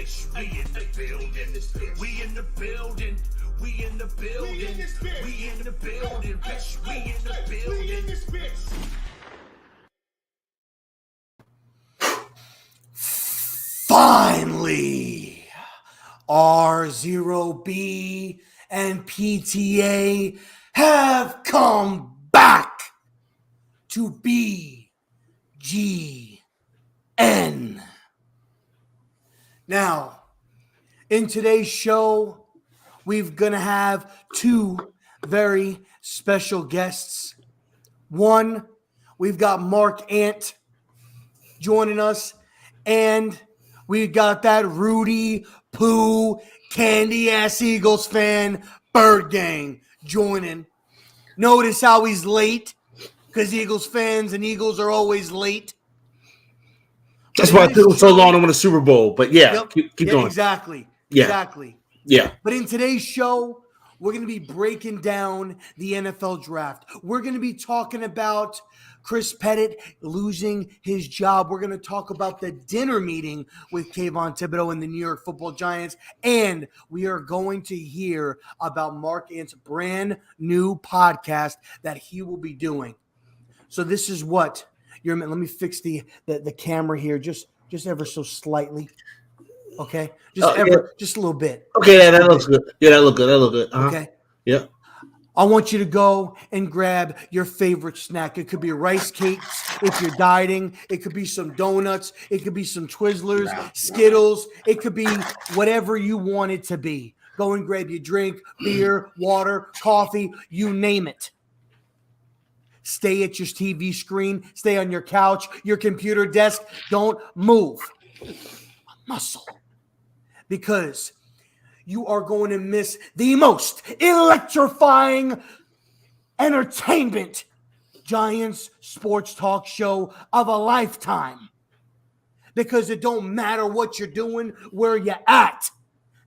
bitch. We in the building. We in the building. We in the building. We in the building, bitch. We in the building. Finally, RZeroB and PTA have come back to BGN. Now, in today's show, we're going to have two very special guests. One, we've got Mark Ant joining us, and we got that Rudy Poo candy ass Eagles fan Bird Gang joining. Notice how he's late, because Eagles fans and Eagles are always late. That's why it took so long to win a Super Bowl. But yeah, Yep. keep going. Exactly. Yeah. Exactly. Yeah. But in today's show, we're going to be breaking down the NFL draft. We're going to be talking about Chris Pettit losing his job. We're going to talk about the dinner meeting with Kayvon Thibodeau and the New York Football Giants. And we are going to hear about Mark Ant's brand new podcast that he will be doing. So this is what you're. Let me fix the camera here just ever so slightly. Okay, just a little bit. Okay, yeah, that looks good. Yeah, that look good. Uh-huh. Okay. Yeah. I want you to go and grab your favorite snack. It could be rice cakes if you're dieting. It could be some donuts. It could be some Twizzlers, Skittles. It could be whatever you want it to be. Go and grab your drink, beer, water, coffee, you name it. Stay at your TV screen. Stay on your couch, your computer desk. Don't move a muscle, because you are going to miss the most electrifying entertainment Giants sports talk show of a lifetime. Because it don't matter what you're doing, where you're at.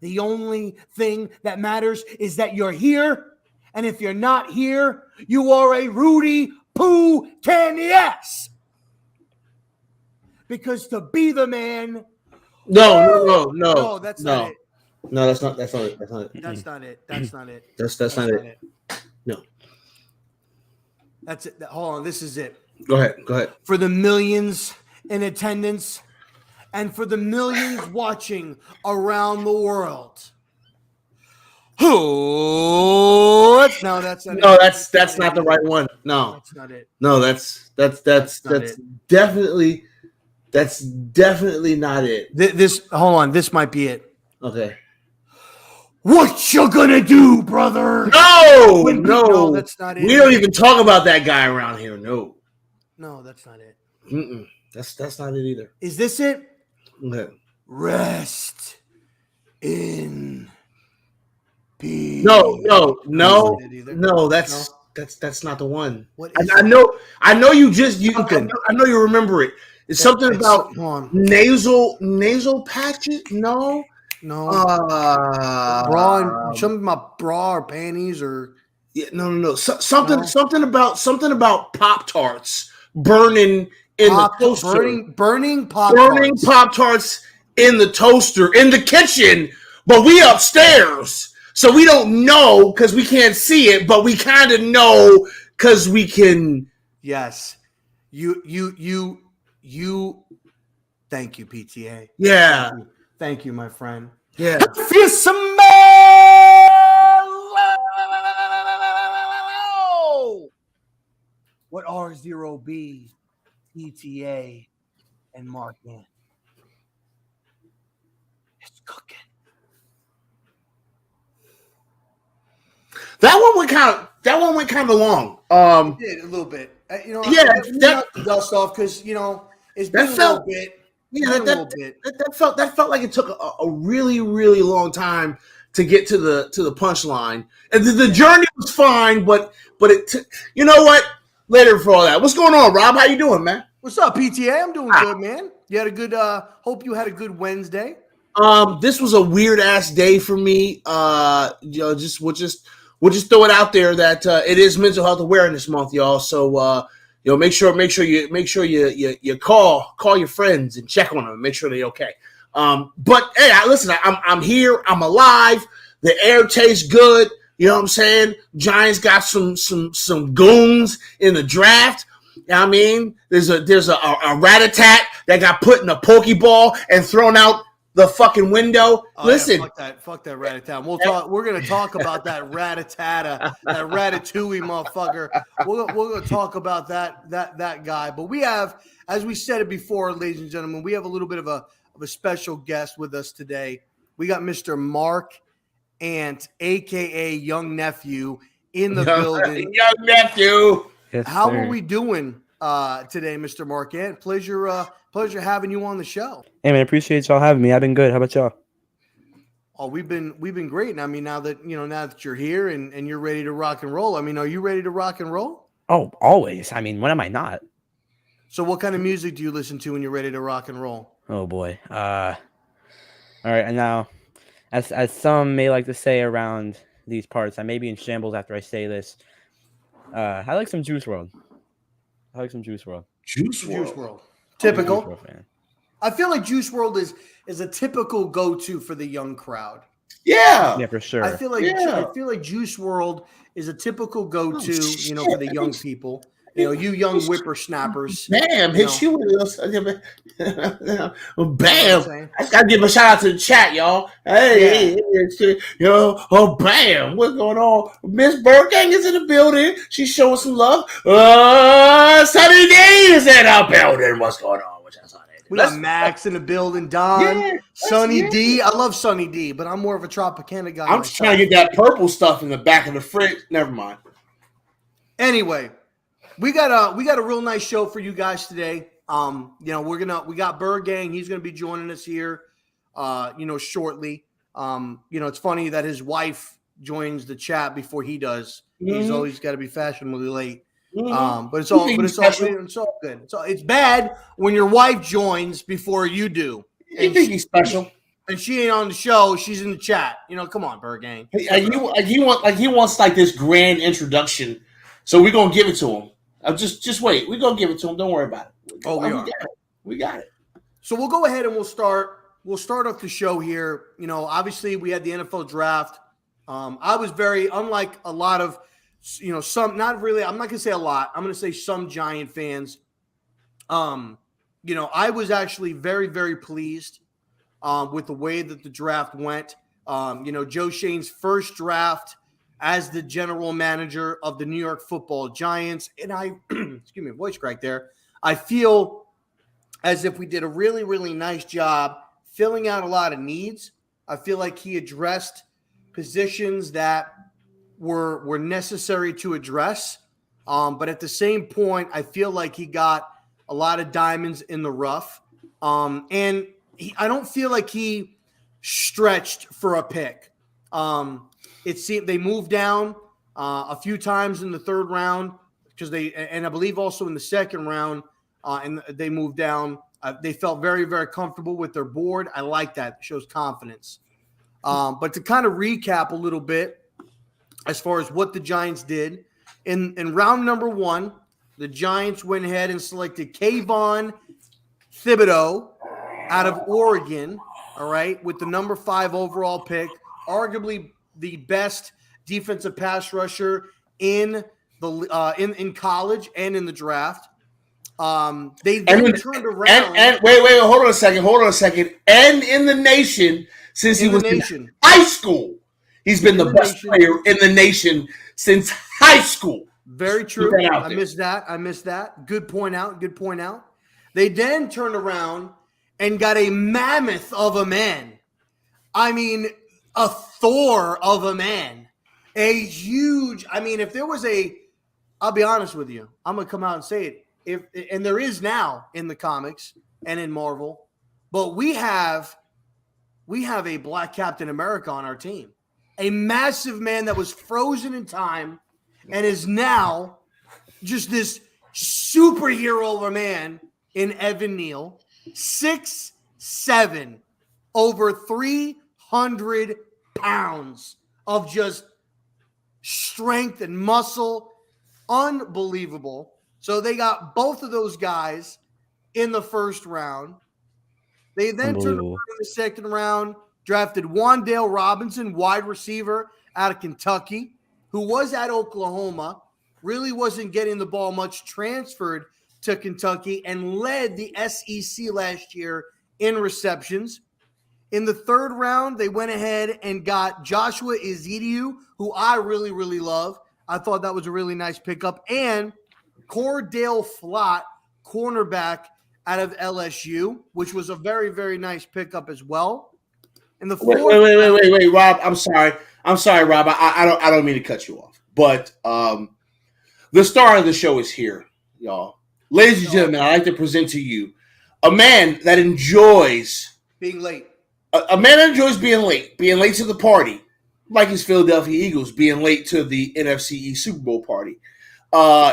The only thing that matters is that you're here. And if you're not here, you are a Rudy Poo candy ass. Because to be the man. No, that's not it. No, that's not it. That's not it. That's not it. No. That's it. Hold on. This is it. Go ahead. For the millions in attendance and for the millions watching around the world. No, that's not it. No, that's not the right one. No. That's not it. No, that's definitely not it. Hold on. This might be it. Okay. What you gonna do, brother? No, that's not it. We don't even talk about that guy around here. No, that's not it. That's not it either. Is this it? Okay. Rest in peace. No. That's not the one. What is I know you I know you remember it. It's something about nasal patches. No. Something about bra or panties or no. Something about Pop-Tarts burning in the toaster. Burning Pop-Tarts. Pop-Tarts in the toaster in the kitchen, but we upstairs, so we don't know because we can't see it, but we kind of know because we can. Yes, you. Thank you, PTA. Yeah. Thank you, my friend. Yeah. If you smell what RZeroB, PTA, and Mark in, it's cooking. That one went kind of long. It did a little bit. Yeah, that dust off because it's been a little bit. Yeah, that felt like it took a really, really long time to get to the punchline. And the journey was fine, but it took. You know what? Later for all that. What's going on, Rob? How you doing, man? What's up, PTA? I'm doing good, man. You had a good. Hope you had a good Wednesday. This was a weird ass day for me. We'll just throw it out there that it is Mental Health Awareness Month, y'all. So make sure you call your friends and check on them, and make sure they're okay. But hey, listen, I'm here. I'm alive. The air tastes good. You know what I'm saying? Giants got some goons in the draft. You know what I mean? There's a rat-a-tat that got put in a pokeball and thrown out the fucking window. Oh, Listen, yeah, fuck that rat-a-tat. We're gonna talk about that rat-a-tat, that ratatouille motherfucker. We're gonna talk about that guy. But we have, as we said it before, ladies and gentlemen, we have a little bit of a special guest with us today. We got Mr. Mark Ant, aka Young Nephew, in the building. Young nephew. Yes, How sir. are we doing today, Mr. Mark Ant? Pleasure having you on the show. Hey man, appreciate y'all having me. I've been good. How about y'all? Oh, we've been great. And I mean, now that you're here and you're ready to rock and roll. I mean, are you ready to rock and roll? Oh, always. I mean, when am I not? So what kind of music do you listen to when you're ready to rock and roll? Oh boy. All right, and now as some may like to say around these parts, I may be in shambles after I say this. I like some Juice WRLD. Juice WRLD. Juice WRLD. Typical. Juice WRLD fan. I feel like Juice WRLD is a typical go-to for the young crowd. Yeah. Yeah, for sure. I feel like Juice WRLD is a typical go-to, for the young people. You young whippersnappers. Bam, hit you with this. Bam. Saying? I gotta give a shout out to the chat, y'all. Hey, bam. What's going on? Miss Burgang is in the building. She's showing some love. Sunny D is in the building. What's going on? We got Max in the building, Don, Sunny D. I love Sunny D, but I'm more of a Tropicana guy. I'm just trying to get that purple stuff in the back of the fridge. Never mind. Anyway, we got a real nice show for you guys today. We got Bird Gang. He's gonna be joining us here, shortly. It's funny that his wife joins the chat before he does. Mm-hmm. He's always got to be fashionably late. Mm-hmm. But it's all good. It's bad when your wife joins before you do. You think he's special? And she ain't on the show. She's in the chat. Come on, Bird Gang. He wants like this grand introduction. So we're gonna give it to him. Just wait. We're gonna give it to him. Don't worry about it. We got it. So we'll go ahead and we'll start off the show here. Obviously we had the NFL draft. I was very unlike a lot of some, not really, I'm not gonna say a lot. I'm gonna say some Giant fans. I was actually very, very pleased with the way that the draft went. Joe Shane's first draft as the general manager of the New York Football Giants. And I, excuse me, voice crack there. I feel as if we did a really, really nice job filling out a lot of needs. I feel like he addressed positions that were necessary to address. But at the same point, I feel like he got a lot of diamonds in the rough. I don't feel like he stretched for a pick. It seemed they moved down a few times in the third round and I believe also in the second round, and they moved down. They felt very, very comfortable with their board. I like that. It shows confidence. But to kind of recap a little bit as far as what the Giants did, in round number 1, the Giants went ahead and selected Kayvon Thibodeau out of Oregon, all right, with the number 5 overall pick, arguably the best defensive pass rusher in the in college and in the draft. They then turned around. And wait, hold on a second. And in the nation, since he was in high school, he's been the best player in the nation since high school. Very true. I missed that. Good point out. They then turned around and got a mammoth of a man. I mean, a Thor of a man. A huge, if there was I'll be honest with you. I'm going to come out and say it. And there is now in the comics and in Marvel, but we have a Black Captain America on our team. A massive man that was frozen in time and is now just this superhero of a man in Evan Neal. 6'7", over 300 pounds of just strength and muscle. Unbelievable. So they got both of those guys in the first round. They then turned around in the second round, drafted Wan'Dale Robinson, wide receiver out of Kentucky, who was at Oklahoma, really wasn't getting the ball much, transferred to Kentucky, and led the SEC last year in receptions. In the third round, they went ahead and got Joshua Ezekiel, who I really, really love. I thought that was a really nice pickup. And Cordell Flott, cornerback out of LSU, which was a very, very nice pickup as well. In the fourth wait, Rob. I'm sorry, Rob. I don't mean to cut you off, but the star of the show is here, y'all. Ladies and gentlemen, I'd like to present to you a man that enjoys being late. A man that enjoys being late to the party, like his Philadelphia Eagles being late to the NFC East Super Bowl party.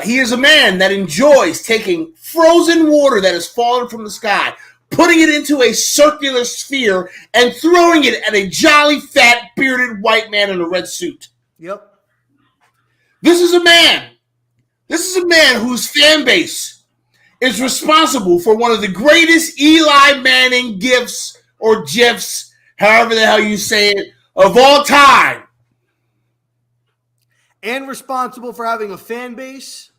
He is a man that enjoys taking frozen water that has fallen from the sky, putting it into a circular sphere, and throwing it at a jolly, fat, bearded white man in a red suit. Yep. This is a man whose fan base is responsible for one of the greatest Eli Manning gifts or GIFs, however the hell you say it, of all time. And responsible for having a fan base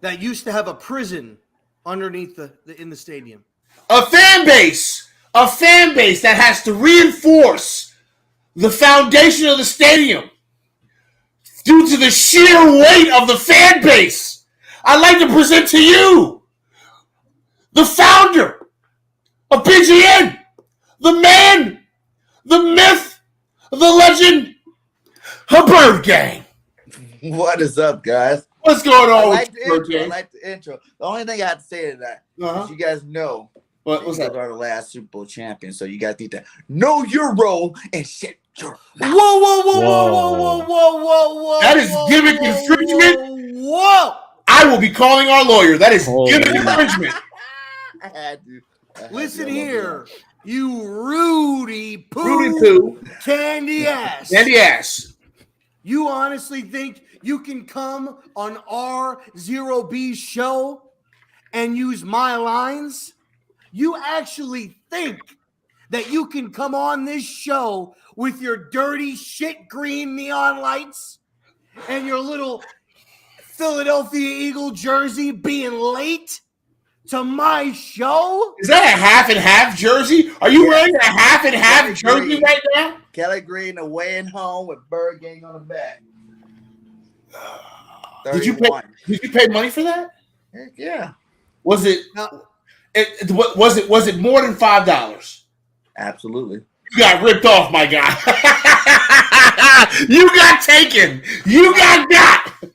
that used to have a prison underneath in the stadium. A fan base that has to reinforce the foundation of the stadium due to the sheer weight of the fan base. I'd like to present to you the founder of BGN, the man, the myth, the legend, a Bird Gang. What is up, guys? What's going on I like with Bird the intro. Gang? I like the intro. The only thing I have to say to that is you guys know What's you that? guys are the last Super Bowl champion, so you got to know your role and shit your mouth. Whoa. That is gimmick infringement. Whoa. I will be calling our lawyer. That is gimmick infringement. I had to. Listen here, you Rudy Rudy Poo Poo. candy ass. Candy ass. You honestly think you can come on RZeroB show and use my lines? You actually think that you can come on this show with your dirty shit green neon lights and your little Philadelphia Eagle jersey being late to my show? Is that a half and half jersey? Are you wearing a half and half jersey right now? Kelly Green away and home with Bird Gang on the back. Did you pay money for that? Heck yeah. Was it more than $5? Absolutely. You got ripped off, my guy. You got taken. You got.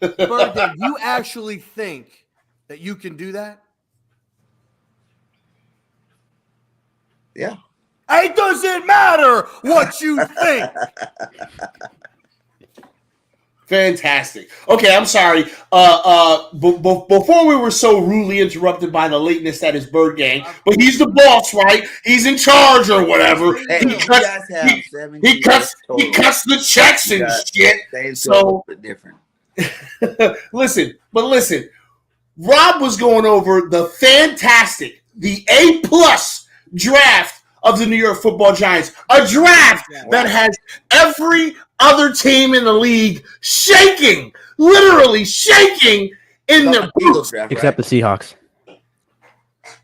Birthday, you actually think that you can do that? Yeah. It doesn't matter what you think. Fantastic. Okay, I'm sorry. Before we were so rudely interrupted by the lateness that is Bird Gang, but he's the boss, right? He's in charge or whatever. Hey, he cuts the checks and shit. So different. listen. Rob was going over the A+ draft of the New York Football Giants, a draft that has every other team in the league shaking, literally shaking in their boots. Except the Seahawks.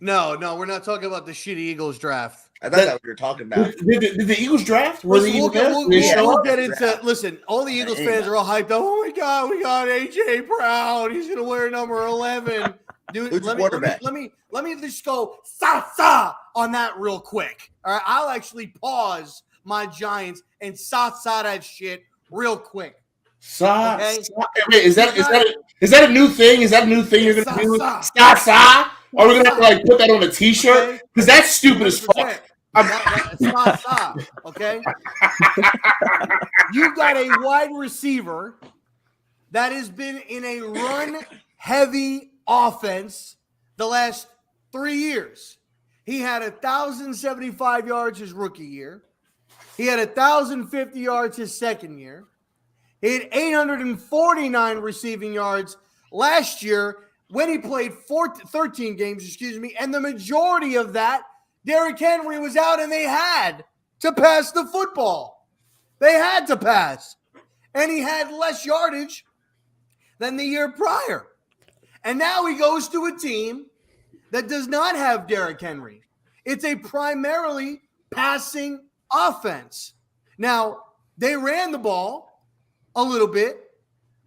No, we're not talking about the shitty Eagles draft. I thought that's what you were talking about. Did the Eagles draft? We'll get into. Listen, all the Eagles fans are all hyped up. Oh my God, we got AJ Brown. He's gonna wear number 11. Dude, let me just go sa on that real quick. All right, I'll actually pause my Giants and sa that shit real quick. Okay? Wait, is that a new thing? Is that a new thing you're gonna do? Sa. Are we gonna have to like put that on a T-shirt? Because that's stupid as fuck. Okay. You got a wide receiver that has been in a run-heavy offense the last 3 years. He had 1,075 yards his rookie year. He had 1,050 yards his second year. He had 849 receiving yards last year when he played 13 games, and the majority of that Derrick Henry was out and they had to pass the football. They had to pass. And he had less yardage than the year prior. And now he goes to a team that does not have Derrick Henry. It's a primarily passing offense. Now, they ran the ball a little bit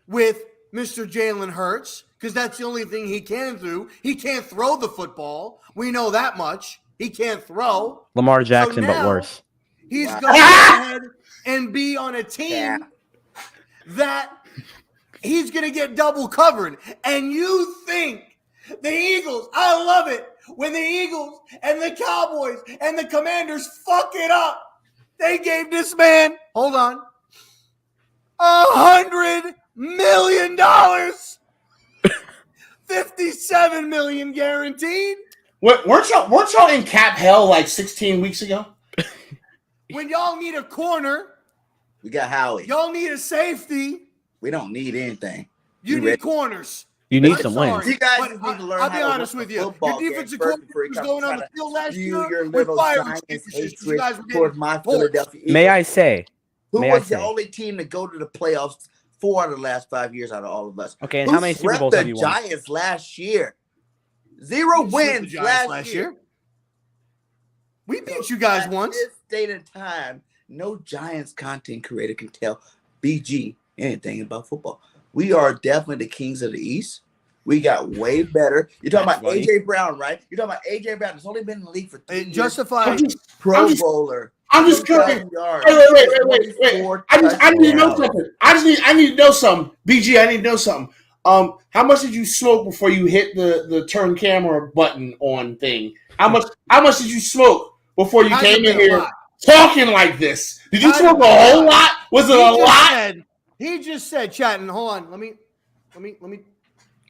with Mr. Jalen Hurts because that's the only thing he can do. He can't throw the football. We know that much. He can't throw. Lamar Jackson, So but now worse. He's going to go ahead and be on a team that he's going to get double covered. And you think the Eagles, I love it, when the Eagles and the Cowboys and the Commanders fuck it up, they gave this man, hold on, $100 million. $57 million guaranteed. Weren't y'all in cap hell like 16 weeks ago? When y'all need a corner, We got Howie. y'all need a safety, We don't need anything. you We need ready. corners. You need I'm some sorry, wins. You guys but just need to learn I'll how be to honest run with a you. football Your game defensive first coordinator before you was come going on try the to field last spew year your with little fire Giants extinguishers. You hatred guys were towards getting my torched. Philadelphia Eagles. May I say? Who May I was the say? only team to go to the playoffs 4 out of the last 5 years out of all of us? Okay, and Who how many Super swept Bowls the have you won? Giants last year? 0 We swept the wins Giants last year. We beat you guys At once. this date and time, no Giants content creator can tell BG anything about football. We are definitely the kings of the East. We got way better. You're talking That's about funny. A.J. Brown, right? You're talking about A.J. Brown. That's only been in the league for 3 years. Justified. Pro Bowler. I'm just 2,000 curious. yards. Wait. 24 I need to know touchdowns. something. I need to know something. BG, I need to know something. How much did you smoke before you hit the turn camera button on thing? How much did you smoke before you Hasn't came in been a here lot. talking like this? Did you Hasn't smoke been a a whole lot. lot? Was it a lot? He just said, chatting. Hold on. Let me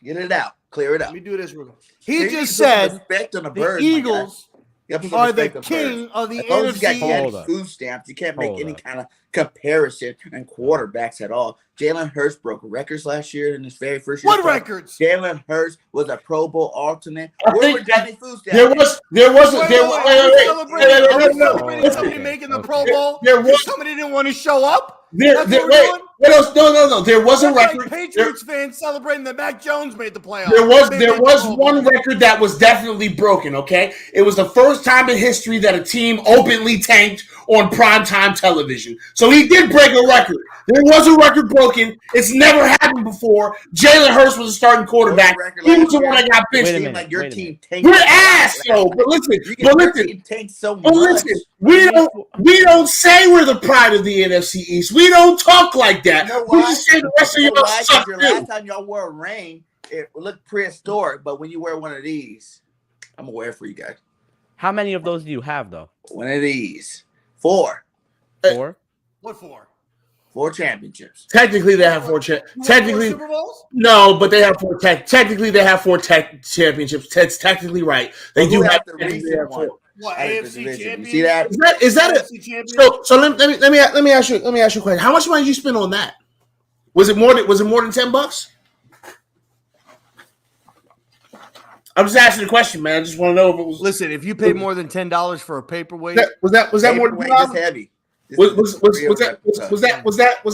Get it out. Clear it up. do this real quick. You He need just to put some said respect on the the birds, my guy. Eagles You gotta put some are the respect on king birds. of the As long as you got NFC. Hold candy up. food stamps, you can't make Hold any up. kind of comparison and quarterbacks at all. Jalen Hurts broke records last year in his very first year. What records? Jalen Hurts was a Pro Bowl alternate. I Where think were Johnny food stamps? There wasn't. Are we celebrating no. somebody making the Pro Okay. Bowl There because was- somebody didn't want to show up? There, That's there, what we're wait, doing? what else? No. There was a That's record. like Patriots fans celebrating that Mac Jones made the playoffs. There was They there made the was Pro one Bowl. record that was definitely broken, okay? It was the first time in history that a team openly tanked on primetime television. So he did break a record. There was a record broken. It's never happened before. Jalen Hurts was a starting quarterback. He was the one that got Wait a bitched. minute. Like your wait a team minute. tanked. We're ass, though. But listen, Your team tanked so much. But listen, we don't say we're the pride of the NFC East. We don't talk like that. You know We why? just say the rest of You know y'all why? 'Cause suck your too. last time y'all wore a ring, it looked prehistoric. But when you wear one of these, I'm gonna wear it for you guys. How many of those do you have, though? One of these. 4. 4? What for? 4 championships. Technically, they have four. Technically, Super Bowls? no, but they have four. Technically, they have four championships. That's technically right. They But do who have has the technically they recent have one? four. What, Out of the AFC division. champion? You see that? Is that it? AFC champion? So let me ask you a question. How much money did you spend on that? Was it more than $10? I'm just asking the question, man. I just want to know if it was. Listen, if you paid more than $10 for a paperweight, Was that more than Paperweight is $10? heavy. This Was is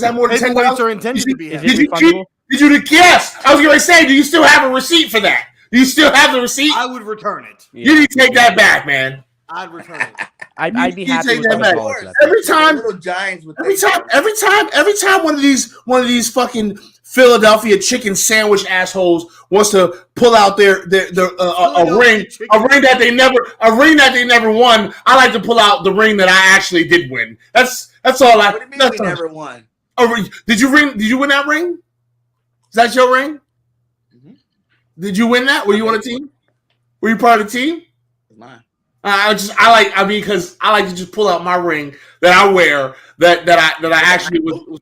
that more than $10? paperweights are intended to be Is heavy. it refundable? Yes, I was going to say. Do you still have a receipt for that? Do you still have the receipt? I would return it. You need to take that back, man. I'd return it. I'd be You happy take with that $100 back. for that. Every time, Little Giants with every time one of these fucking Philadelphia chicken sandwich assholes wants to pull out their a ring that they never won. I like to pull out the ring that I actually did win. That's all I. What do you mean that's we all. never won? Did you win that ring? Is that your ring? Mhm. Did you win that? Were you on a team? Were you part of the team? It's mine. Because I like to just pull out my ring that I wear that I actually was.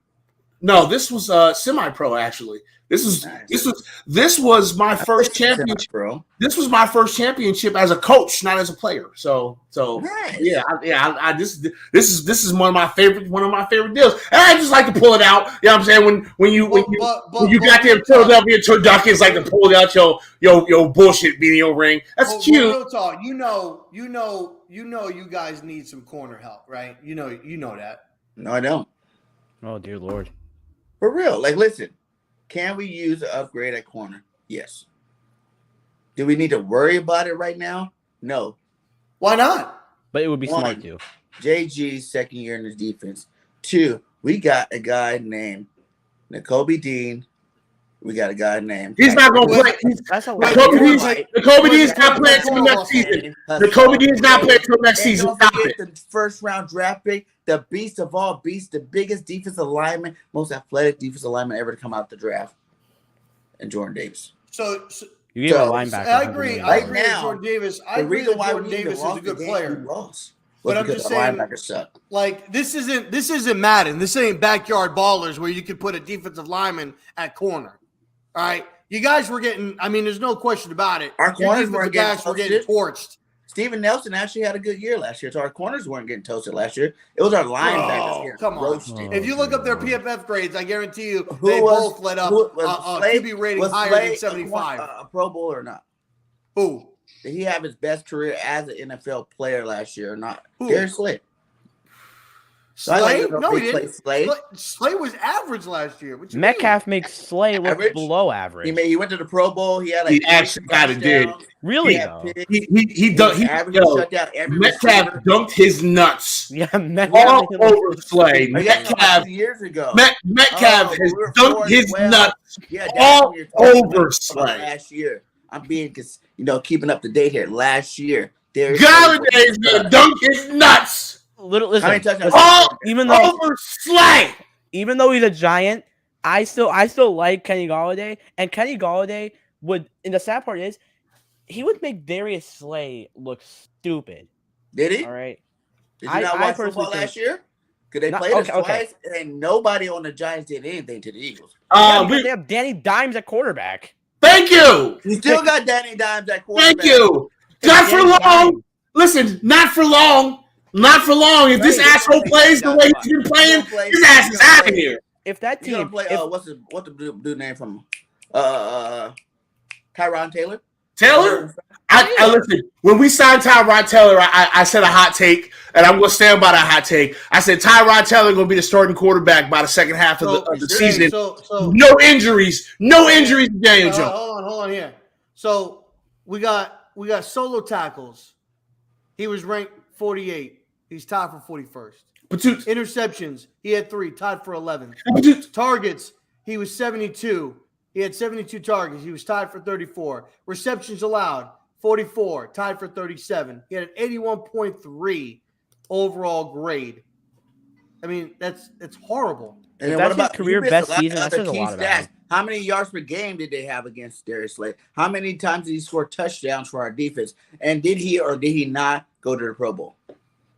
No, this was semi-pro actually. This was Nice. this was my first championship. bro. This was my first championship as a coach, not as a player. So Nice. This is one of my favorite deals. And I just like to pull it out. You know what I'm saying? When you got there in Philadelphia turduckets, like to pull out your bullshit video ring. That's cute. Real talk. You know, you guys need some corner help, right? You know that. No, I don't. Oh dear Lord. For real. Like, listen, can we use an upgrade at corner? Yes. Do we need to worry about it right now? No. Why not? But it would be One, smart to. JG's second year in the defense. 2, we got a guy named Nakobe Dean. We got a guy named. He's not going to play. That's a lot. Nakobe Dean's not playing until next season. Nakobe Dean's not playing until next season. Don't Stop forget it. the first round draft pick, the beast of all beasts, the biggest defensive lineman, most athletic defensive lineman ever to come out the draft, and Jordan Davis. So You gave a linebacker. I agree. I agree with now, Jordan Davis. I The agree reason that why Jordan we Davis is a good player. was But I'm because just the saying, linebacker sucked. like this isn't Madden. This ain't backyard ballers where you could put a defensive lineman at corner. All right, you guys were getting. I mean, there's no question about it. Our Your corners defensive weren't getting backs were getting torched. Steven Nelson actually had a good year last year, so our corners weren't getting toasted last year. It was our linebackers getting come on. roasted. If you look up their PFF grades, I guarantee you Who they was- both let up who was Slade- QB rating was higher Slade than 75. a Pro Bowl or not? Who? Did he have his best career as an NFL player last year or not? Who? Darius Slade. Slade? No, he he played didn't. Slade. Slade was average last year. What you Metcalf makes Slay look Average? below average. He went to the Pro Bowl. He had like He actually kinda did. Really He had though. picks. He Shut down every Metcalf receiver. dunked his nuts Yeah, Metcalf. all over Slay. Oh, yeah, Metcalf 2 years ago. Metcalf has we were dunked 4 his well. nuts Yeah, that's all what you're talking over about Slay. last year. I'm being, keeping up to date here. Last year, Darius Galladay's Slade gonna dunk his nuts Little How listen, many touchdowns? all even though over Slay. he's a giant, I still like Kenny Galladay, and Kenny Galladay would. And the sad part is, he would make Darius Slay look stupid. Did he? All right. Did you not I watch personally football think- last year? Because they No, played us okay. twice, and nobody on the Giants did anything to the Eagles. They have Danny Dimes at quarterback. Thank you. You still got Danny Dimes at quarterback. Thank you. Not for long. Listen, not for long. Not for long. If this Right. asshole plays the way he's been playing, his ass is out of here. If that He's gonna team, play. if- What's the dude name from? Tyron Taylor. Taylor, I listen. When we signed Tyrod Taylor, I said a hot take, and I'm going to stand by that hot take. I said Tyrod Taylor going to be the starting quarterback by the second half of the season. No injuries. No injuries to Daniel Jones. Hold on here. So we got solo tackles. He was ranked 48. He's tied for 41st. Interceptions, he had 3, tied for 11th. Targets, he was 72. He had 72 targets. He was tied for 34. Receptions allowed, 44, tied for 37. He had an 81.3 overall grade. I mean, that's horrible. And If then that's what about his career you missed best a lot season, of that other says a key lot about stats. him. How many yards per game did they have against Darius Slade? How many times did he score touchdowns for our defense? And did he or did he not go to the Pro Bowl?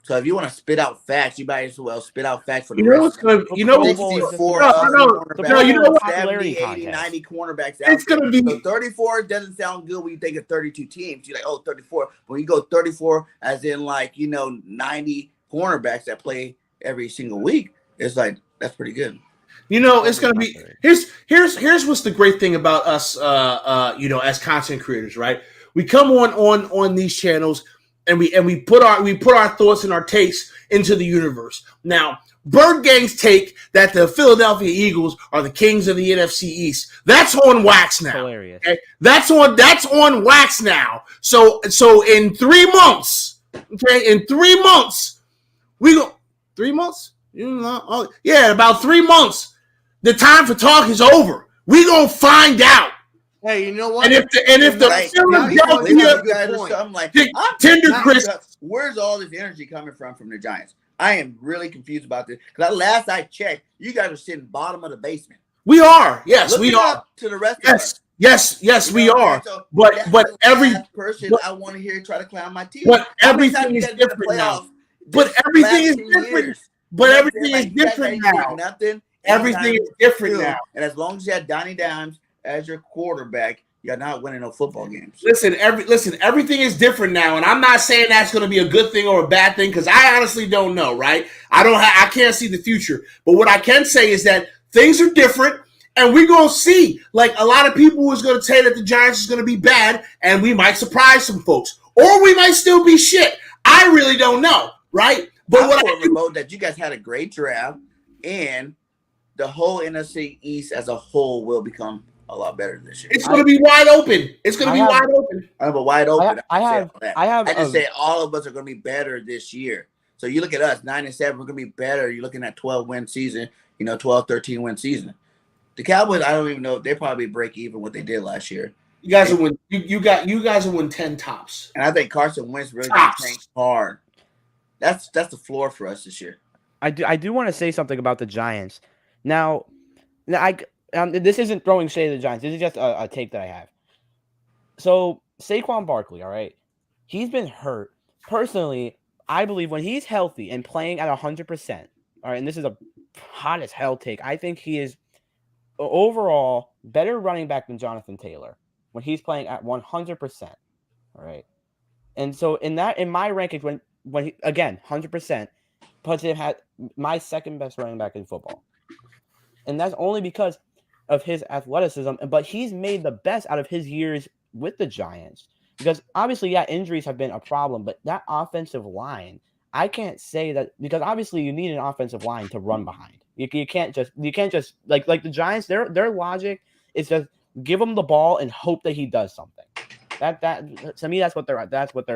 So if you want to spit out facts, you might as well spit out facts for the You know what's rest. going to, you know, Pro Bowl is 64 no, cornerbacks, you know what? 70, 80, Contest. 90 cornerbacks. It's going to be. So 34 doesn't sound good when you think of 32 teams. You're like, oh, 34. But when you go 34, as in 90 cornerbacks that play every single week, it's like, that's pretty good. You know, it's going to be. Here's what's the great thing about us, as content creators, right? We come on these channels and we put our thoughts and our takes into the universe. Now, Bird Gang's take that the Philadelphia Eagles are the kings of the NFC East. That's on wax now. Hilarious. Okay? That's on wax now. So in 3 months, okay, we go 3 months. About 3 months. The time for talk is over. We gonna find out. Hey, you know what? And if the Philadelphia tender crisp, where's all this energy coming from the Giants? I am really confused about this because last I checked, you guys are sitting bottom of the basement. we are. Yes, Look we it are. up to the rest of us. Yes, we are. So But that's but the every last person I want to hear try to climb my teeth. but How many times everything you is guys been in the different now. playoffs But this everything last is 10 different. years? But You know what I'm everything saying? is Like, you guys different ain't did now. Nothing. Everything is different now. And as long as you have Donnie Dimes as your quarterback, you're not winning no football games. Listen, everything is different now, and I'm not saying that's going to be a good thing or a bad thing because I honestly don't know, right? I can't see the future, but what I can say is that things are different, and we're going to see. Like a lot of people was going to say that the Giants is going to be bad, and we might surprise some folks, or we might still be shit. I really don't know, right? But what I remote that you guys had a great draft, and the whole NFC East as a whole will become a lot better this year. It's going to be wide open. It's going to be wide open. I have a wide open. I just say all of us are going to be better this year. So you look at us, 9-7, we're going to be better. You're looking at 12-win season, 12, 13-win season. The Cowboys, I don't even know if they probably break even what they did last year. You guys will win. You guys will win 10 tops. And I think Carson Wentz really going to change hard. That's the floor for us this year. I do want to say something about the Giants. Now this isn't throwing shade at the Giants. This is just a take that I have. So Saquon Barkley, all right, he's been hurt. Personally, I believe when he's healthy and playing at 100%, all right, and this is a hot as hell take, I think he is overall better running back than Jonathan Taylor when he's playing at 100%. All right, and so in my rankings, when he, again 100%, puts him at my second best running back in football, and that's only because of his athleticism. But he's made the best out of his years with the Giants. Because obviously, yeah, injuries have been a problem, but that offensive line, I can't say that because obviously you need an offensive line to run behind. You can't just like the Giants. Their logic is just give him the ball and hope that he does something. That to me that's what their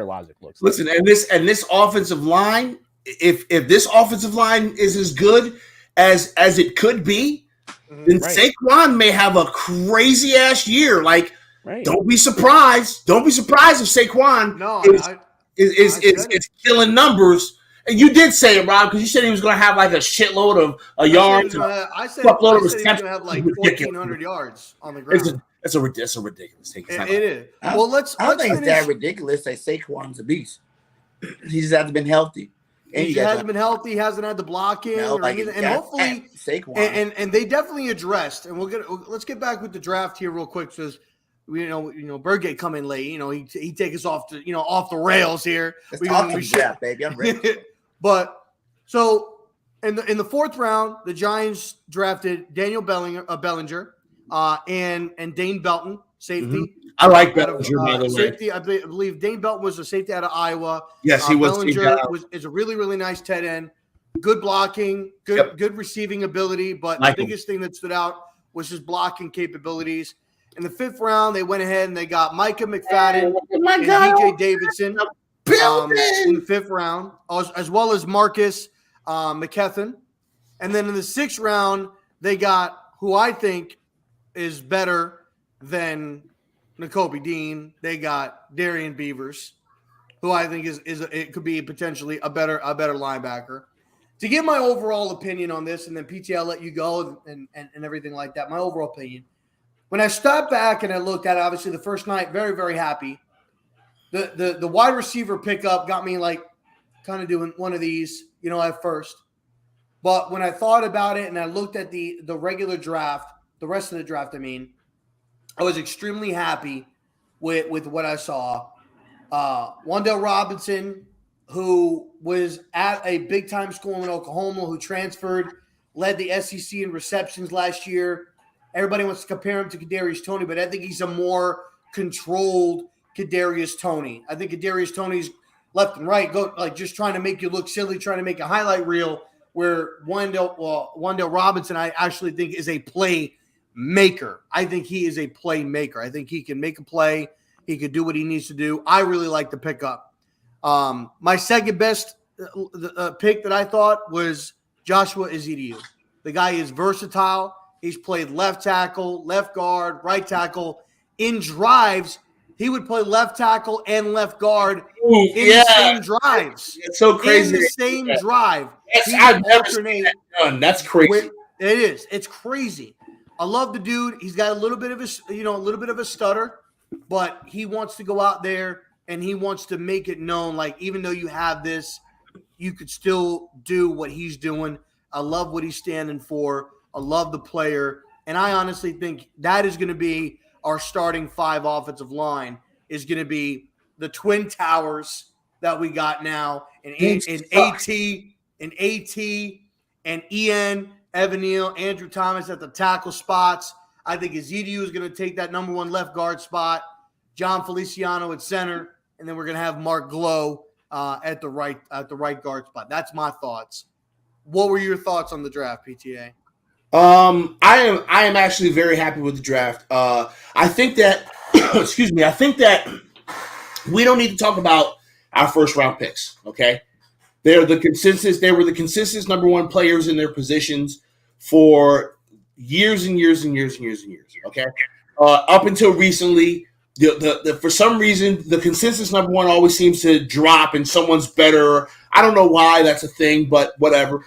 logic looks like. Listen, and this offensive line, if this offensive line is as good as it could be, then Saquon may have a crazy ass year. Like. Right. Don't be surprised. Don't be surprised if Saquon is killing numbers. And you did say it, Rob, because you said he was going to have like a shitload of yards. I said he was going to have like 1,400 yards on the ground. It's a ridiculous take. It is. Well, I don't think it's that ridiculous. That Saquon's a beast. He just hasn't been healthy. He hasn't been healthy. He hasn't had the blocking or anything. And hopefully, Saquon. And they definitely addressed. And let's get back with the draft here real quick. Because Burgate come in late. He take us off the rails here. We baby. I'm ready. But so in the fourth round, the Giants drafted Daniel Bellinger, and Dane Belton, safety. Mm-hmm. I like Bellinger, by the way. Safety, I believe Dane Belton was a safety out of Iowa. Yes, he was. Bellinger is a really, really nice tight end. Good blocking, good receiving ability. But the biggest thing that stood out was his blocking capabilities. In the fifth round, they went ahead and they got Micah McFadden and DJ Davidson in the fifth round, as well as Marcus McKethan. And then in the sixth round, they got who I think is better than Nakobe Dean. They got Darian Beavers, who I think it could be potentially a better linebacker. To give my overall opinion on this, and then PT, I'll let you go and everything like that. My overall opinion. When I stopped back and I looked at it, obviously the first night, very, very happy. The wide receiver pickup got me like kind of doing one of these, at first. But when I thought about it and I looked at the regular draft, the rest of the draft, I was extremely happy with what I saw. Wan'Dale Robinson, who was at a big-time school in Oklahoma, who transferred, led the SEC in receptions last year. Everybody wants to compare him to Kadarius Toney, but I think he's a more controlled Kadarius Toney. I think Kadarius Toney's left and right, just trying to make you look silly, trying to make a highlight reel, where Wan'Dale Robinson, I actually think, is a playmaker. I think he is a playmaker. I think he can make a play. He can do what he needs to do. I really like the pickup. My second best pick that I thought was Joshua Ezekiel. The guy is versatile. He's played left tackle, left guard, right tackle. In drives, he would play left tackle and left guard the same drives. It's so crazy. In the same drive. I've never seen that done. That's crazy. It is. It's crazy. I love the dude. He's got a little bit of a stutter, but he wants to go out there and he wants to make it known, like, even though you have this, you could still do what he's doing. I love what he's standing for. I love the player. And I honestly think that is going to be our starting 5 offensive line is going to be the Twin Towers that we got now and AT and Ian, Evan Neal, Andrew Thomas at the tackle spots. I think Ezekiel is going to take that number 1 left guard spot, John Feliciano at center, and then we're going to have Mark Glow at the right guard spot. That's my thoughts. What were your thoughts on the draft, PTA? I am actually very happy with the draft. I think that excuse me, I think that we don't need to talk about our first round picks. Okay, they were the consensus number 1 players in their positions for years and years and years and years and years. Okay, up until recently, the for some reason the consensus number 1 always seems to drop and someone's better. I don't know why that's a thing, but whatever.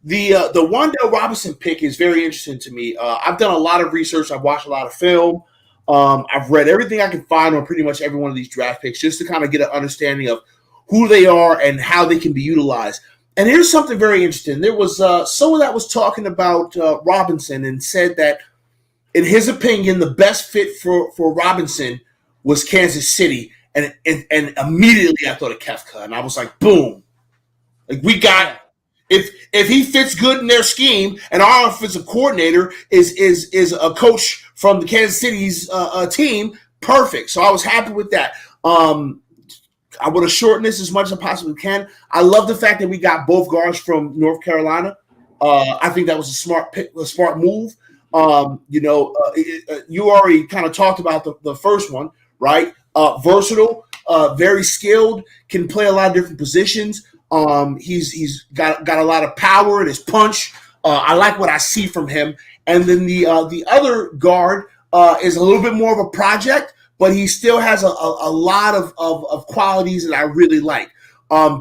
The Wan'Dale Robinson pick is very interesting to me. I've done a lot of research. I've watched a lot of film. I've read everything I can find on pretty much every one of these draft picks just to kind of get an understanding of who they are and how they can be utilized. And here's something very interesting. There was someone that was talking about Robinson and said that, in his opinion, the best fit for Robinson was Kansas City. And immediately I thought of Kefka. And I was like, boom. Like, we got – if he fits good in their scheme and our offensive coordinator is a coach from the Kansas City's team, perfect. So I was happy with that. I would have shortened this as much as I possibly can. I love the fact that we got both guards from North Carolina. I think that was a smart pick, a smart move. You already kind of talked about the first one, right? Versatile, very skilled, can play a lot of different positions. He's got a lot of power in his punch. I like what I see from him. And then the other guard is a little bit more of a project, but he still has a lot of qualities that I really like.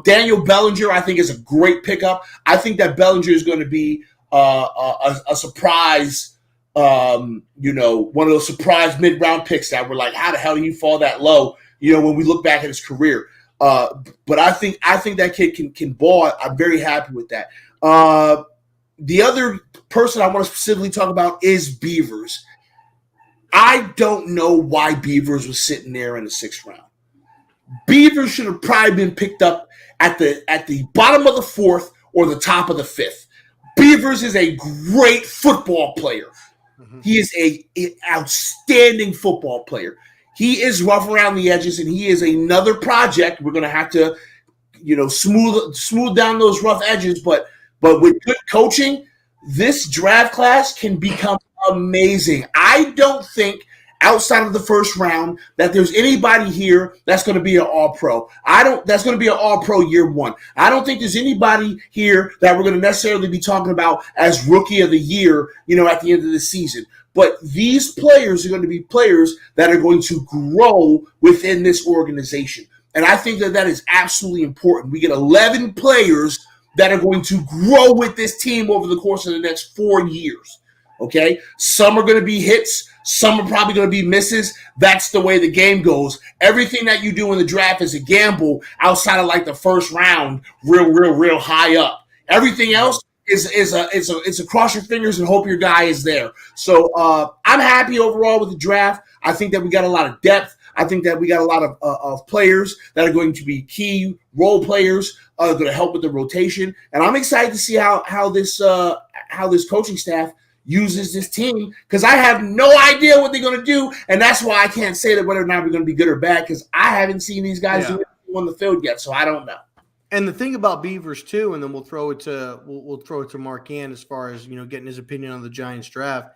Daniel Bellinger, I think, is a great pickup. I think that Bellinger is going to be a surprise, one of those surprise mid-round picks that we're like, how the hell do you fall that low? When we look back at his career. But I think that kid can ball. I'm very happy with that. The other person I want to specifically talk about is Beavers. I don't know why Beavers was sitting there in the 6th round. Beavers should have probably been picked up at the bottom of the 4th or the top of the 5th. Beavers is a great football player. Mm-hmm. He is an outstanding football player. He is rough around the edges, and he is another project. We're going to have to, smooth down those rough edges. But with good coaching, this draft class can become amazing. I don't think outside of the 1st round that there's anybody here that's going to be an all-pro. That's going to be an all-pro year 1. I don't think there's anybody here that we're going to necessarily be talking about as rookie of the year, at the end of the season. But these players are going to be players that are going to grow within this organization. And I think that is absolutely important. We get 11 players that are going to grow with this team over the course of the next 4 years. Okay? Some are going to be hits. Some are probably going to be misses. That's the way the game goes. Everything that you do in the draft is a gamble outside of like the 1st round, real high up. Everything else it's a cross your fingers and hope your guy is there. So I'm happy overall with the draft. I think that we got a lot of depth. I think that we got a lot of players that are going to be key role players going to help with the rotation. And I'm excited to see how this coaching staff uses this team, because I have no idea what they're going to do. And that's why I can't say that whether or not we're going to be good or bad, because I haven't seen these guys do anything on the field yet. So I don't know. And the thing about Beavers too, and then we'll throw it to Mark Ann as far as getting his opinion on the Giants draft.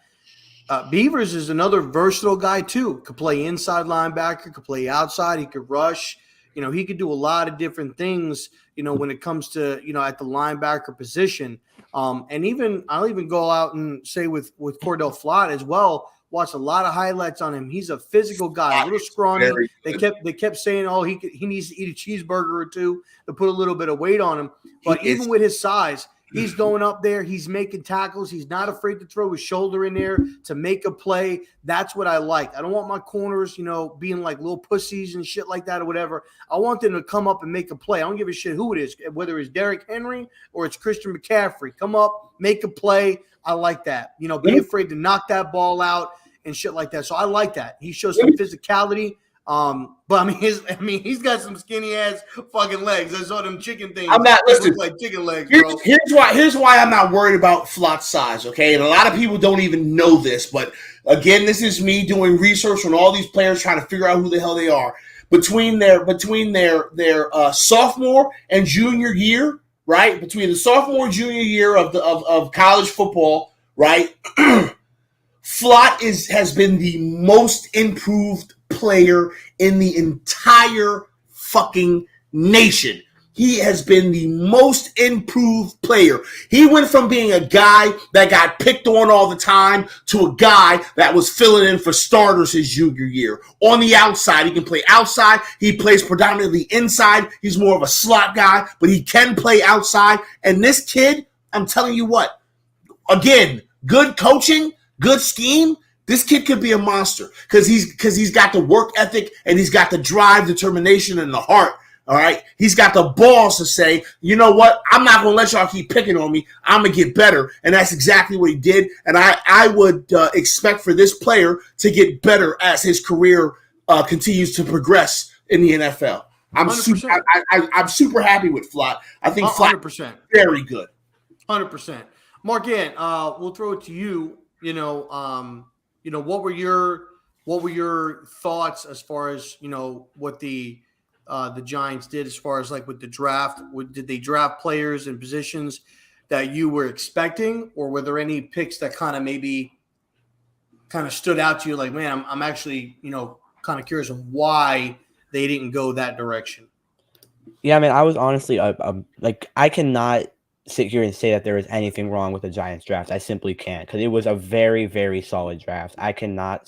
Beavers is another versatile guy too. Could play inside linebacker, could play outside, he could rush. He could do a lot of different things. When it comes to at the linebacker position. And even I'll even go out and say with Cordell Flott as well. Watched a lot of highlights on him. He's a physical guy, a little scrawny. They kept saying, he needs to eat a cheeseburger or two to put a little bit of weight on him. But even with his size, He's going up there. He's making tackles. He's not afraid to throw his shoulder in there to make a play. That's what I like. I don't want my corners, being like little pussies and shit like that or whatever. I want them to come up and make a play. I don't give a shit who it is, whether it's Derrick Henry or it's Christian McCaffrey. Come up, make a play. I like that. Be afraid to knock that ball out and shit like that. So I like that. He shows some physicality. But he's got some skinny ass fucking legs. I saw them chicken things. I'm not listening. Like chicken legs, bro. Here's why I'm not worried about Flot's size. Okay, and a lot of people don't even know this, but again, this is me doing research on all these players, trying to figure out who the hell they are between their sophomore and junior year, right? Between the sophomore and junior year of college football, right? Flott has been the most improved player in the entire fucking nation. He has been the most improved player. He went from being a guy that got picked on all the time to a guy that was filling in for starters his junior year. On the outside, he can play outside. He plays predominantly inside. He's more of a slot guy, but he can play outside. And this kid, I'm telling you what, again, good coaching, good scheme, this kid could be a monster because he's got the work ethic and he's got the drive, determination, and the heart. All right, he's got the balls to say, you know what? I'm not gonna let y'all keep picking on me. I'm gonna get better, and that's exactly what he did. And I would expect for this player to get better as his career continues to progress in the NFL. I'm super happy with Flott. I think Flott 100%. Very good. 100%. Mark-Ann, we'll throw it to you. What were your thoughts as far as what the Giants did as far as like with the draft? Did they draft players in positions that you were expecting, or were there any picks that kind of stood out to you? Like, man, I'm actually kind of curious of why they didn't go that direction. Yeah, I mean, I was honestly like, I cannot sit here and say that there is anything wrong with the Giants draft. I simply can't, because it was a very, very solid draft. I cannot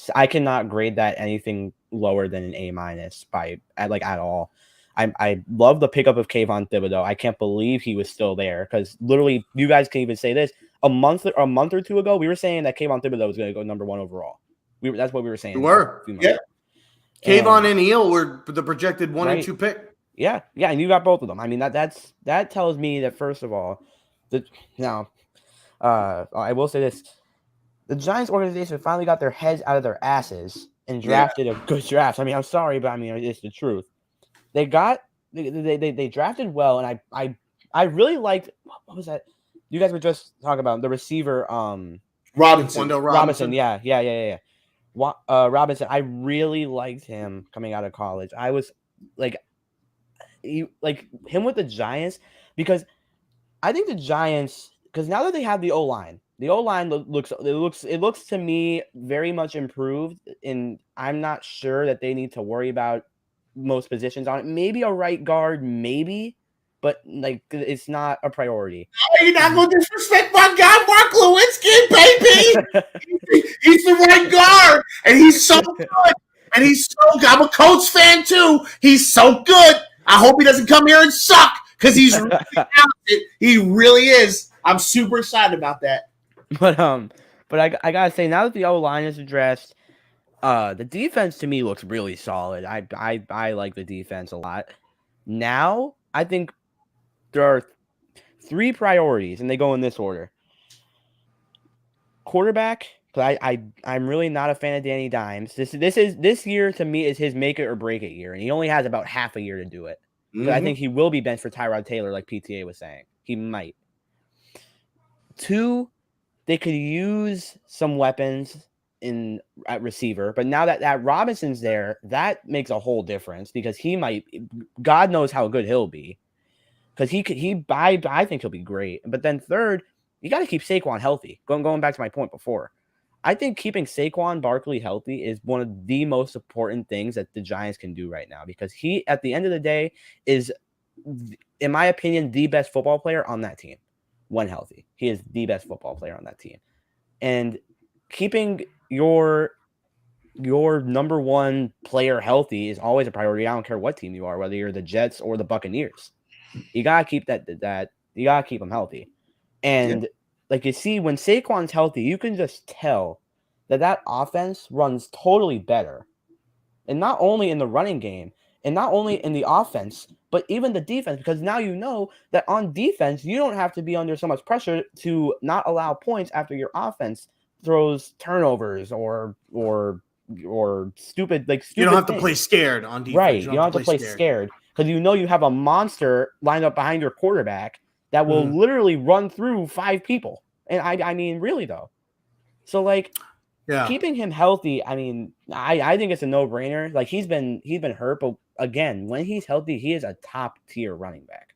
grade that anything lower than an A- at all. I love the pickup of Kayvon Thibodeau. I can't believe he was still there, because literally, you guys can even say this, a month or two ago, we were saying that Kayvon Thibodeau was going to go number 1 overall. That's what we were saying. We were. Yeah. Kayvon and Eel were the projected 1 and 2 pick. Yeah, and you got both of them. I mean, that tells me that, first of all, I will say this: the Giants organization finally got their heads out of their asses and drafted a good draft. I mean, I'm sorry, but I mean, it's the truth. They drafted well, and I really liked, what was that? You guys were just talking about the receiver, Robinson. Robinson. Yeah. Robinson. I really liked him coming out of college. I was like him with the Giants, because I think the Giants, because now that they have the O-line looks to me very much improved, and I'm not sure that they need to worry about most positions on it. Maybe a right guard, maybe, but like, it's not a priority. Oh, you're not going to disrespect my guy, Mark Lewinsky, baby. He's the right guard, and he's so good. And he's so good. I'm a Colts fan too. He's so good. I hope he doesn't come here and suck, because he's really talented. He really is. I'm super excited about that. But I gotta say, now that the O-line is addressed, the defense to me looks really solid. I like the defense a lot. Now I think there are 3 priorities, and they go in this order. Quarterback, because I'm really not a fan of Danny Dimes. This year to me is his make it or break it year, and he only has about half a year to do it. But I think he will be benched for Tyrod Taylor, like PTA was saying. He might. 2, they could use some weapons at receiver, but now that Robinson's there, that makes a whole difference, because God knows how good he'll be, because I think he'll be great. But then 3rd, you got to keep Saquon healthy. Going back to my point before, I think keeping Saquon Barkley healthy is one of the most important things that the Giants can do right now, because he, at the end of the day, is, in my opinion, the best football player on that team. When healthy, he is the best football player on that team. And keeping your number 1 player healthy is always a priority. I don't care what team you are, whether you're the Jets or the Buccaneers. You gotta keep that you gotta keep them healthy. And like you see, when Saquon's healthy, you can just tell that offense runs totally better. And not only in the running game, and not only in the offense, but even the defense, because now you know that on defense, you don't have to be under so much pressure to not allow points after your offense throws turnovers or stupid You don't have to things. play scared on defense. Right. You don't have to play scared because you know you have a monster lined up behind your quarterback that will literally run through 5 people. And I mean, really though. So like, keeping him healthy, I mean, I think it's a no-brainer. Like he's been hurt, but again, when he's healthy, he is a top-tier running back.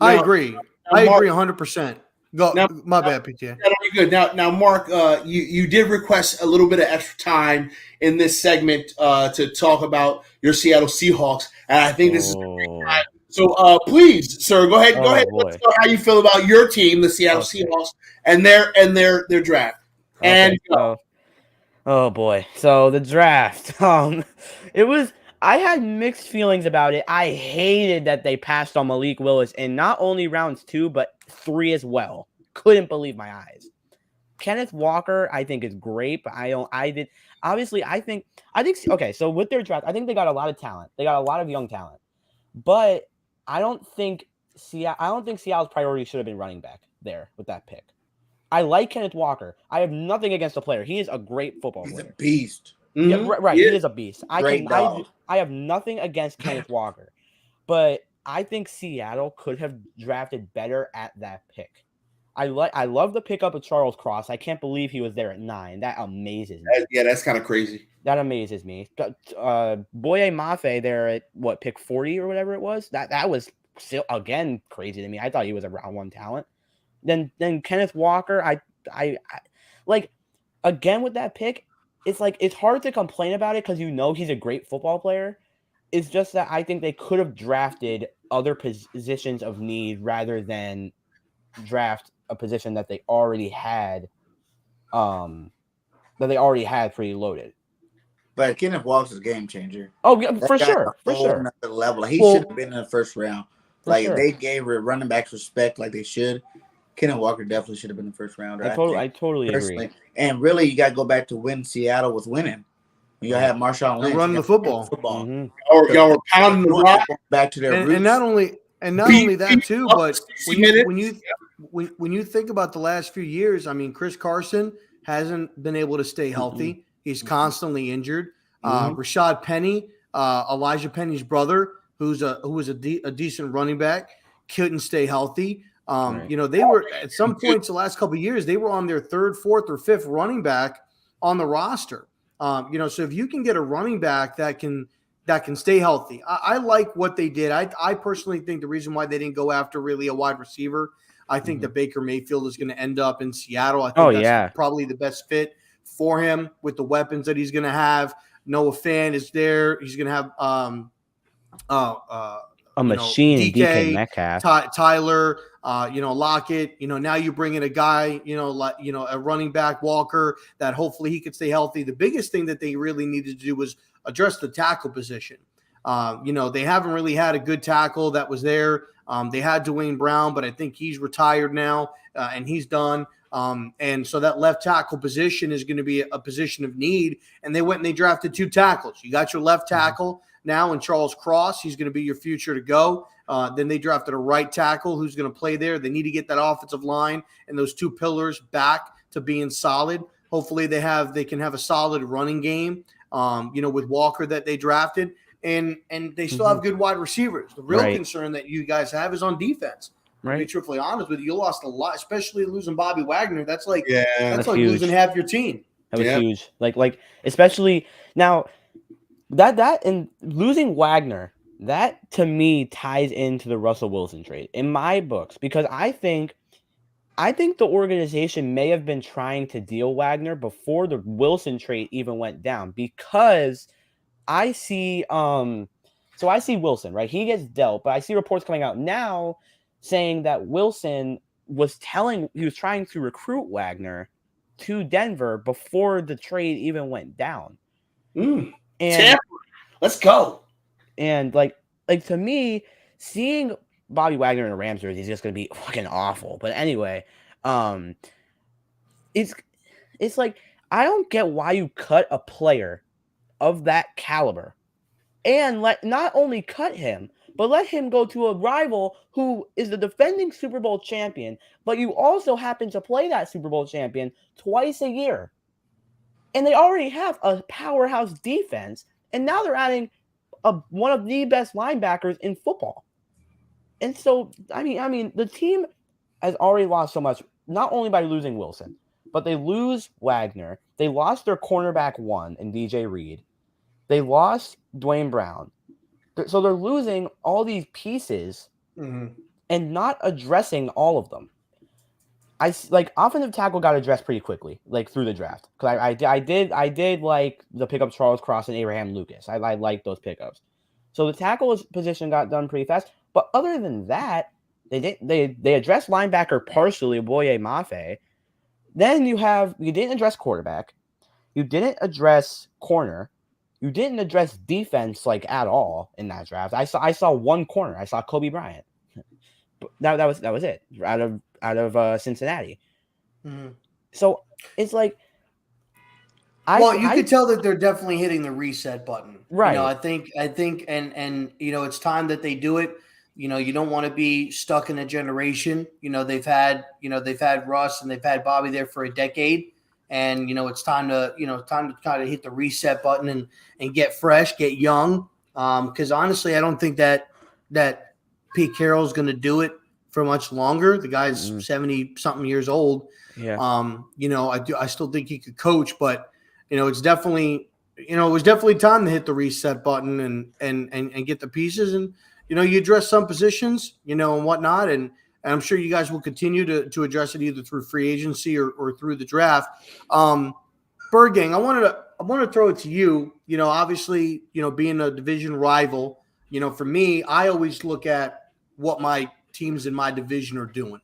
I agree. I agree 100%. My bad, PTA. Good. Now, Mark, you did request a little bit of extra time in this segment to talk about your Seattle Seahawks, and I think this is a great time. So, please, sir, go ahead. Boy. Let's know how you feel about your team, the Seattle Seahawks, and their draft. And oh boy. So the draft. I had mixed feelings about it. I hated that they passed on Malik Willis in not only rounds 2, but 3 as well. Couldn't believe my eyes. Kenneth Walker, I think, is great, but I think okay, so with their draft, I think they got a lot of talent. They got a lot of young talent. But I don't think Seattle's priority should have been running back there with that pick. I like Kenneth Walker. I have nothing against the player. He is a great football player. He's a beast. Yeah, right. He is a beast. I have nothing against Kenneth Walker, but I think Seattle could have drafted better at that pick. I love the pickup of Charles Cross. I can't believe he was there at 9. That amazes me. Yeah, that's kind of crazy. That amazes me. Boye Mafe there at pick 40 or whatever it was. That was still again crazy to me. I thought he was a round 1 talent. Then Kenneth Walker. I like again with that pick. It's hard to complain about it because you know he's a great football player. It's just that I think they could have drafted other positions of need rather than draft a position that they already had pretty loaded. But Kenneth Walker's a game changer. Oh, yeah, for sure. Another level. He should have been in the first round. Like if they gave running backs respect like they should, Kenneth Walker definitely should have been the first rounder. I totally agree. And really, you got to go back to when Seattle was winning. You have Marshawn Lynch running the football. Mm-hmm. Y'all were pounding the rock back to their roots. And not only that too, but when you think about the last few years, I mean, Chris Carson hasn't been able to stay healthy. Mm-hmm. He's constantly injured. Rashad Penny, Elijah Penny's brother, who was a decent running back, couldn't stay healthy. You know, they were at some points the last couple of years, they were on their 3rd, 4th, or 5th running back on the roster. You know, so if you can get a running back that can stay healthy, I like what they did. I personally think the reason why they didn't go after really a wide receiver, I think that Baker Mayfield is going to end up in Seattle. I think that's probably the best fit for him with the weapons that he's going to have. Noah Fant is there. He's going to have a machine, DK Metcalf, Tyler, Lockett. Now you bring in a guy, a running back, Walker, that hopefully he could stay healthy. The biggest thing that they really needed to do was address the tackle position. They haven't really had a good tackle that was there. They had Dwayne Brown, but I think he's retired now and he's done. And so that left tackle position is going to be a position of need. And they went and they drafted 2 tackles. You got your left tackle now in Charles Cross. He's going to be your future to go. Then they drafted a right tackle who's going to play there. They need to get that offensive line and those 2 pillars back to being solid. Hopefully they can have a solid running game, with Walker that they drafted. And they still have good wide receivers. The real concern that you guys have is on defense. To be truthfully honest with you, you lost a lot, especially losing Bobby Wagner. That's like losing half your team. That was huge. Like especially now that and losing Wagner, that to me ties into the Russell Wilson trade in my books, because I think the organization may have been trying to deal Wagner before the Wilson trade even went down, because I see Wilson, right? He gets dealt, but I see reports coming out now saying that Wilson he was trying to recruit Wagner to Denver before the trade even went down. And let's go. And like to me, seeing Bobby Wagner in a Rams jersey is just going to be fucking awful. But anyway, It's like I don't get why you cut a player of that caliber and not only cut him, but let him go to a rival who is the defending Super Bowl champion, but you also happen to play that Super Bowl champion twice a year. And they already have a powerhouse defense, and now they're adding one of the best linebackers in football. And so, I mean, the team has already lost so much, not only by losing Wilson, but they lose Wagner. They lost their cornerback one in DJ Reed. They lost Dwayne Brown. So they're losing all these pieces and not addressing all of them. Offensive tackle got addressed pretty quickly, like through the draft. Because I did like the pickup Charles Cross and Abraham Lucas. I like those pickups. So the tackle position got done pretty fast. But other than that, they addressed linebacker partially, Boye Mafe. Then you didn't address quarterback. You didn't address corner. You didn't address defense at all in that draft. I saw one corner. I saw Kobe Bryant. That was it out of Cincinnati. Mm-hmm. So it's like, you could tell that they're definitely hitting the reset button, right? I think, and it's time that they do it. You don't want to be stuck in a generation. They've had Russ and they've had Bobby there for a decade. And, it's time to kind of hit the reset button and get fresh, get young. Because honestly, I don't think that Pete Carroll's going to do it for much longer. The guy's 70-something years old. Yeah. I still think he could coach, but, it's definitely, it was definitely time to hit the reset button and get the pieces. And, you address some positions, and whatnot. And I'm sure you guys will continue to address it either through free agency or through the draft. Bird Gang, I want to throw it to you. Obviously, being a division rival, for me, I always look at what my teams in my division are doing,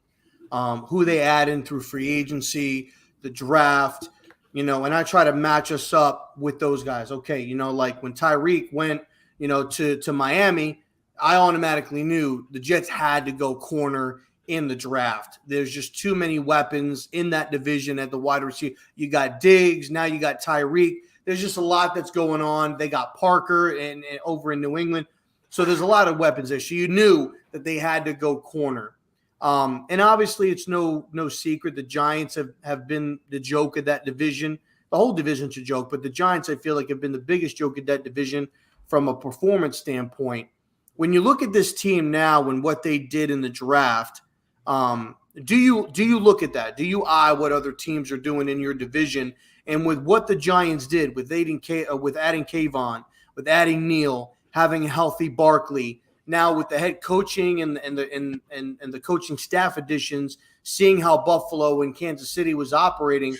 who they add in through free agency, the draft, and I try to match us up with those guys. Okay, like when Tyreek went, to Miami, I automatically knew the Jets had to go corner in the draft. There's just too many weapons in that division at the wide receiver. You got Diggs, now you got Tyreek. There's just a lot that's going on. They got Parker and over in New England. So there's a lot of weapons there. So you knew that they had to go corner. And obviously it's no secret the Giants have been the joke of that division. The whole division's a joke, but the Giants, I feel like, have been the biggest joke of that division from a performance standpoint. When you look at this team now and what they did in the draft, do you look at that? Do you eye what other teams are doing in your division? And with what the Giants did with adding Kayvon, with adding Neal, having a healthy Barkley, now with the head coaching and the coaching staff additions, seeing how Buffalo and Kansas City was operating,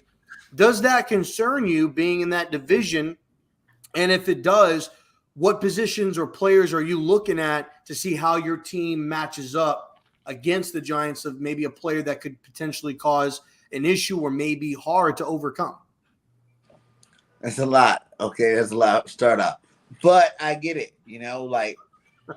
does that concern you being in that division? And if it does, what positions or players are you looking at to see how your team matches up against the Giants of maybe a player that could potentially cause an issue or may be hard to overcome? That's a lot. Okay, that's a lot to start out. But I get it.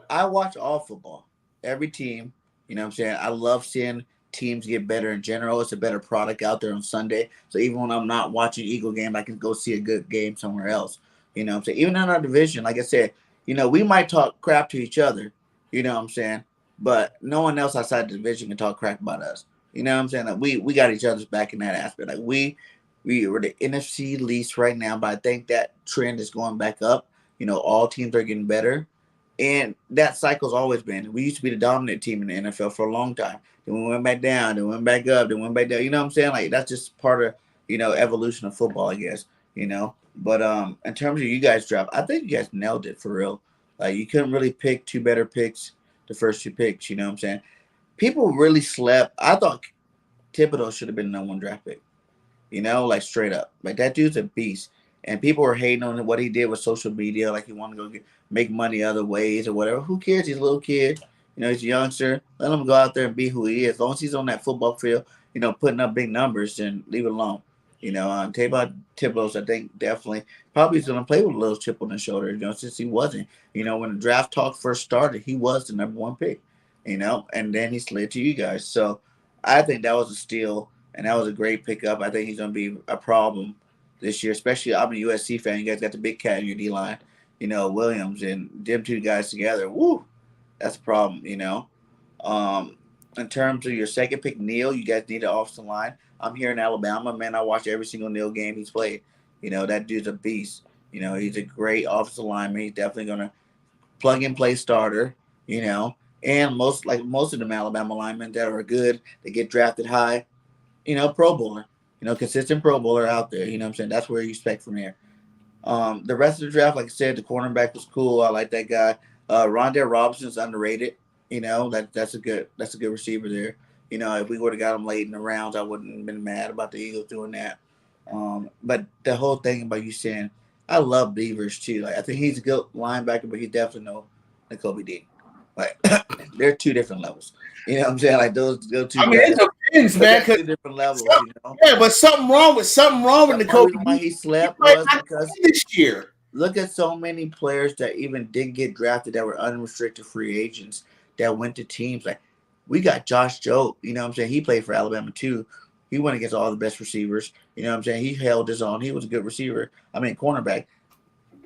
I watch all football, every team. You know what I'm saying? I love seeing teams get better in general. It's a better product out there on Sunday. So even when I'm not watching Eagle game, I can go see a good game somewhere else. You know what I'm saying? Even in our division, like I said, we might talk crap to each other, you know what I'm saying? But no one else outside the division can talk crap about us. You know what I'm saying? Like we got each other's back in that aspect. Like we are the NFC least right now, but I think that trend is going back up. All teams are getting better. And that cycle's always been. We used to be the dominant team in the NFL for a long time. Then we went back down, then went back up, then went back down. You know what I'm saying? Like that's just part of, evolution of football, I guess, But in terms of you guys' draft, I think you guys nailed it for real. Like you couldn't really pick two better picks, the first two picks, you know what I'm saying? People really slept. I thought Thibodeau should have been the #1 draft pick. Straight up. Like that dude's a beast. And people were hating on what he did with social media, like he wanted to go make money other ways or whatever. Who cares? He's a little kid. He's a youngster. Let him go out there and be who he is. As long as he's on that football field, putting up big numbers, then leave it alone. Thibodeau's, I think, definitely probably is going to play with a little chip on his shoulder, since he wasn't. When the draft talk first started, he was the #1 pick, and then he slid to you guys. So I think that was a steal, and that was a great pickup. I think he's going to be a problem this year, especially I'm a USC fan. You guys got the big cat in your D line, Williams, and them two guys together. Woo, that's a problem, In terms of your second pick, Neal, you guys need an offensive line. I'm here in Alabama, man. I watch every single Neal game he's played. That dude's a beast. He's a great offensive lineman. He's definitely going to plug and play starter, and most of them Alabama linemen that are good, they get drafted high, Pro Bowler, consistent Pro Bowler out there. You know what I'm saying? That's where you expect from there. The rest of the draft, like I said, the cornerback was cool. I like that guy. Rondell Robinson's underrated. That's a good receiver there. If we would have got him late in the rounds, I wouldn't have been mad about the Eagles doing that. But the whole thing about you saying, I love Beavers too. Like I think he's a good linebacker, but he's definitely no Nakobe Dean. Like they're two different levels. You know what I'm saying? Like those two. I mean, it depends, man. Two different levels. Yeah, but something wrong with Nakobe. Why he slept was because this year. Look at so many players that even didn't get drafted that were unrestricted free agents that went to teams. Like we got Josh Jobe. You know what I'm saying? He played for Alabama too. He went against all the best receivers. You know what I'm saying? He held his own. He was a good receiver. Cornerback.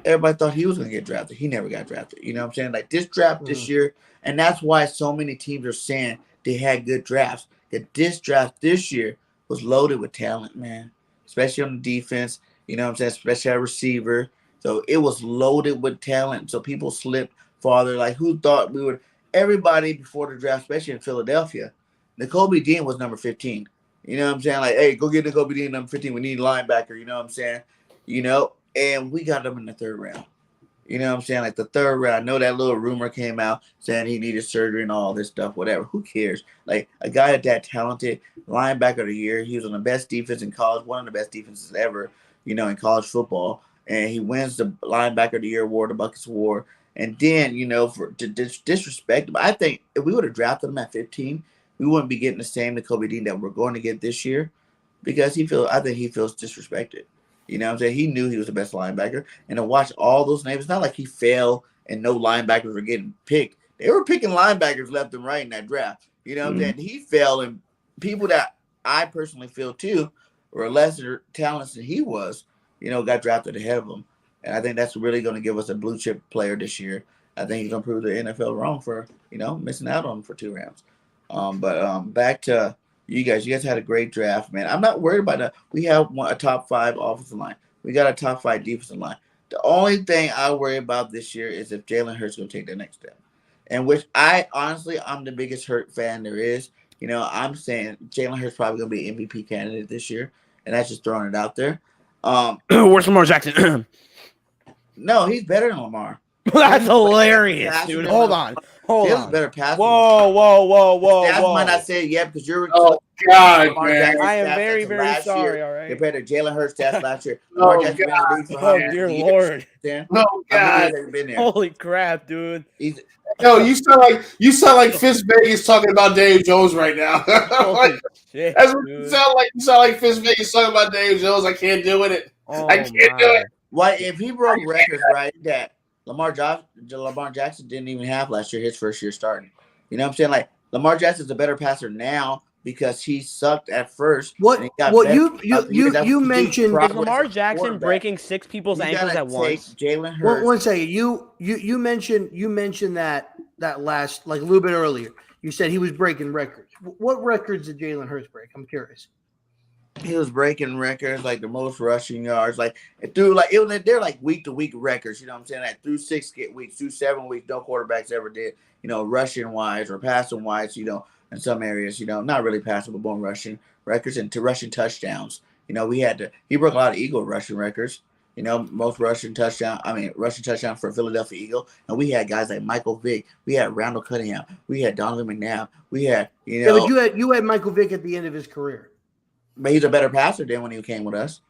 Everybody thought he was going to get drafted. He never got drafted. You know what I'm saying? Like this draft this year, and that's why so many teams are saying they had good drafts. That this draft this year was loaded with talent, man. Especially on the defense. You know what I'm saying? Especially at receiver. So it was loaded with talent. So people slipped farther. Like who thought we would? Everybody before the draft, especially in Philadelphia, Nakobe Dean was number 15. You know what I'm saying? Like, hey, go get Nakobe Dean number 15. We need a linebacker. You know what I'm saying? And we got him in the third round. You know what I'm saying? Like the third round. I know that little rumor came out saying he needed surgery and all this stuff, whatever. Who cares? Like a guy that talented, linebacker of the year. He was on the best defense in college, one of the best defenses ever, in college football. And he wins the linebacker of the year award, the Buckets Award. And then, to disrespect him, I think if we would have drafted him at 15, we wouldn't be getting the same Nakobe Dean that we're going to get this year because I think he feels disrespected. You know what I'm saying? He knew he was the best linebacker. And to watch all those names, it's not like he fell and no linebackers were getting picked. They were picking linebackers left and right in that draft. You know what I'm saying? He fell, and people that I personally feel too were lesser talents than he was, got drafted ahead of him. And I think that's really going to give us a blue chip player this year. I think he's going to prove the NFL wrong for, missing out on him for 2 rounds. But back to you guys. You guys had a great draft, man. I'm not worried about that. We have a top 5 offensive line. We got a top 5 defensive line. The only thing I worry about this year is if Jalen Hurts going to take the next step. And which I'm the biggest Hurt fan there is. I'm saying Jalen Hurts probably going to be an MVP candidate this year. And that's just throwing it out there. Where's Lamar Jackson? No, he's better than Lamar. That's hilarious, dude. Hold on. Better pass. Whoa. Stats might not say it yet because you're. Oh God, man! I am very, very sorry. All right. Compared to Jalen Hurts stats last year. Oh, Oh dear Lord! Oh God! Holy crap, dude! Yo, you sound like Fitz Vegas talking about Dave Jones right now. Shit, that's what you sound like. You sound like Fitz Vegas talking about Dave Jones. I can't do it. I can't do it. Why, if he broke records, right, that Lamar Jackson didn't even have last year, his first year starting. You know what I'm saying? Like, Lamar Jackson's a better passer now because he sucked at first. You mentioned is Lamar Jackson breaking 6 people's ankles at once. Jalen Hurts. One second. You mentioned that last, like a little bit earlier. You said he was breaking records. What records did Jalen Hurts break? I'm curious. He was breaking records like the most rushing yards, they're like week to week records. You know what I'm saying? Like through 6 weeks, through 7 weeks, no quarterbacks ever did. Rushing wise or passing wise. In some areas, not really passing, but more rushing records and to rushing touchdowns. He broke a lot of Eagle rushing records. Most rushing touchdown for a Philadelphia Eagle. And we had guys like Michael Vick. We had Randall Cunningham. We had Donovan McNabb. We had, Yeah, but you had Michael Vick at the end of his career. But he's a better passer than when he came with us.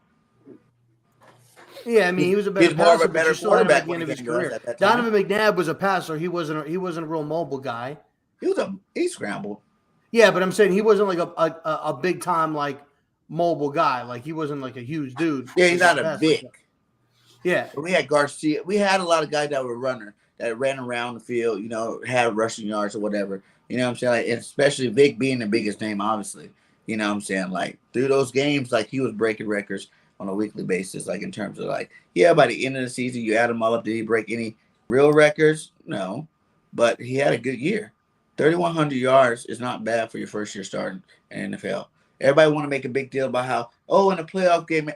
Yeah, he was a better passer. More of a better quarterback at the end of his career. At that time. Donovan McNabb was a passer. He wasn't a real mobile guy. He scrambled. Yeah, but I'm saying he wasn't like a big time like mobile guy. Like he wasn't like a huge dude. Yeah, he's not a big. Yeah. But we had Garcia. We had a lot of guys that were runner that ran around the field. Had rushing yards or whatever. You know what I'm saying? Like, and especially Vic being the biggest name, obviously. You know what I'm saying? Like through those games, like he was breaking records on a weekly basis. Like in terms of like, yeah, by the end of the season, you add them all up. Did he break any real records? No, but he had a good year. 3,100 yards is not bad for your first year starting in NFL. Everybody want to make a big deal about how, oh, in the playoff game,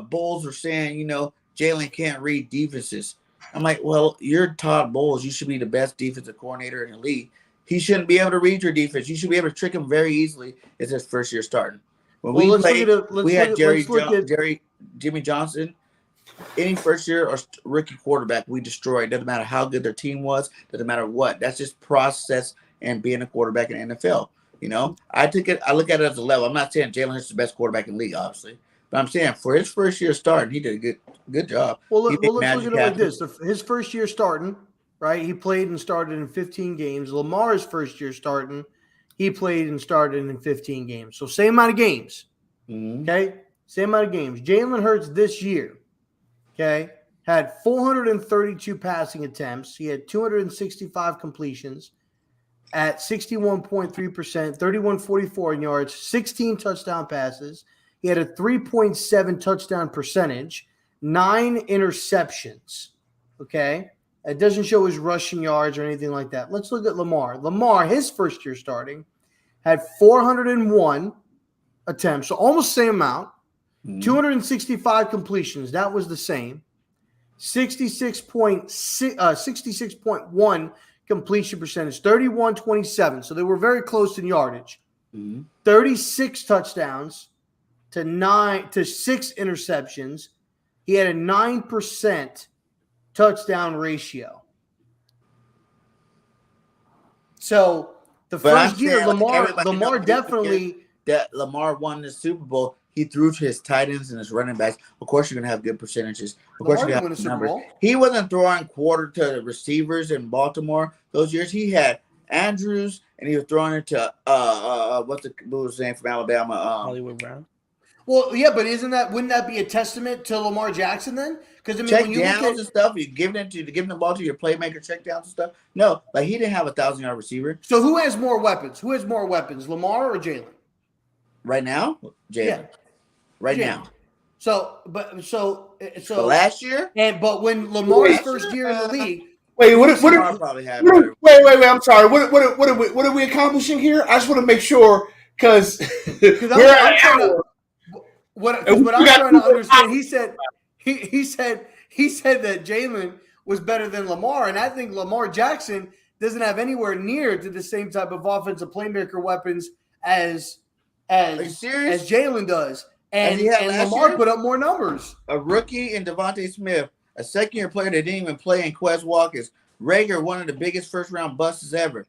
Bulls are saying, you know, Jalen can't read defenses. I'm like, well, you're Todd Bowles. You should be the best defensive coordinator in the league. He shouldn't be able to read your defense. You should be able to trick him very easily. It's his first year starting. When we played, we had Jimmy Johnson. Any first year or rookie quarterback, we destroyed. Doesn't matter how good their team was. Doesn't matter what. That's just process and being a quarterback in the NFL. You know, I look at it as a level. I'm not saying Jalen Hurts is the best quarterback in the league, obviously, but I'm saying for his first year starting, he did a good job. Well, let's look at it like this: his first year starting, right? He played and started in 15 games. Lamar's first year starting, he played and started in 15 games. So same amount of games. Mm-hmm. Okay, same amount of games. Jalen Hurts this year, okay, had 432 passing attempts. He had 265 completions at 61.3%, 3,144 yards, 16 touchdown passes. He had a 3.7 touchdown percentage, 9 interceptions. Okay, it doesn't show his rushing yards or anything like that. Let's look at Lamar. Lamar, his first year starting, had 401 attempts, so almost the same amount. 265 completions, that was the same. 66.1 completion percentage, 31.27. So they were very close in yardage. 36 touchdowns to 6 interceptions. He had a 9% touchdown ratio. So the first year, Lamar definitely that Lamar won the Super Bowl. He threw to his tight ends and his running backs. Of course, you're going to have good percentages. Of course, you're going to have numbers. He wasn't throwing quarter to the receivers in Baltimore those years. He had Andrews, and he was throwing it to what's his name from Alabama? Hollywood Brown. Well, yeah, but wouldn't that be a testament to Lamar Jackson then? Because I mean, when you look at and stuff, you're giving the ball to your playmaker, check downs and stuff. No, like he didn't have a 1,000-yard receiver. So who has more weapons? Lamar or Jalen? Right now, Jalen. Yeah. Right now. So last year, but when Lamar's first year in the league. Wait, I'm sorry. What are we accomplishing here? I just want to make sure because what I'm trying to understand. He said that Jalen was better than Lamar, and I think Lamar Jackson doesn't have anywhere near to the same type of offensive playmaker weapons as Jalen does. And Lamar put up more numbers. A rookie in Devontae Smith, a second-year player that didn't even play in Quez Watkins. Rager, one of the biggest first-round busts ever.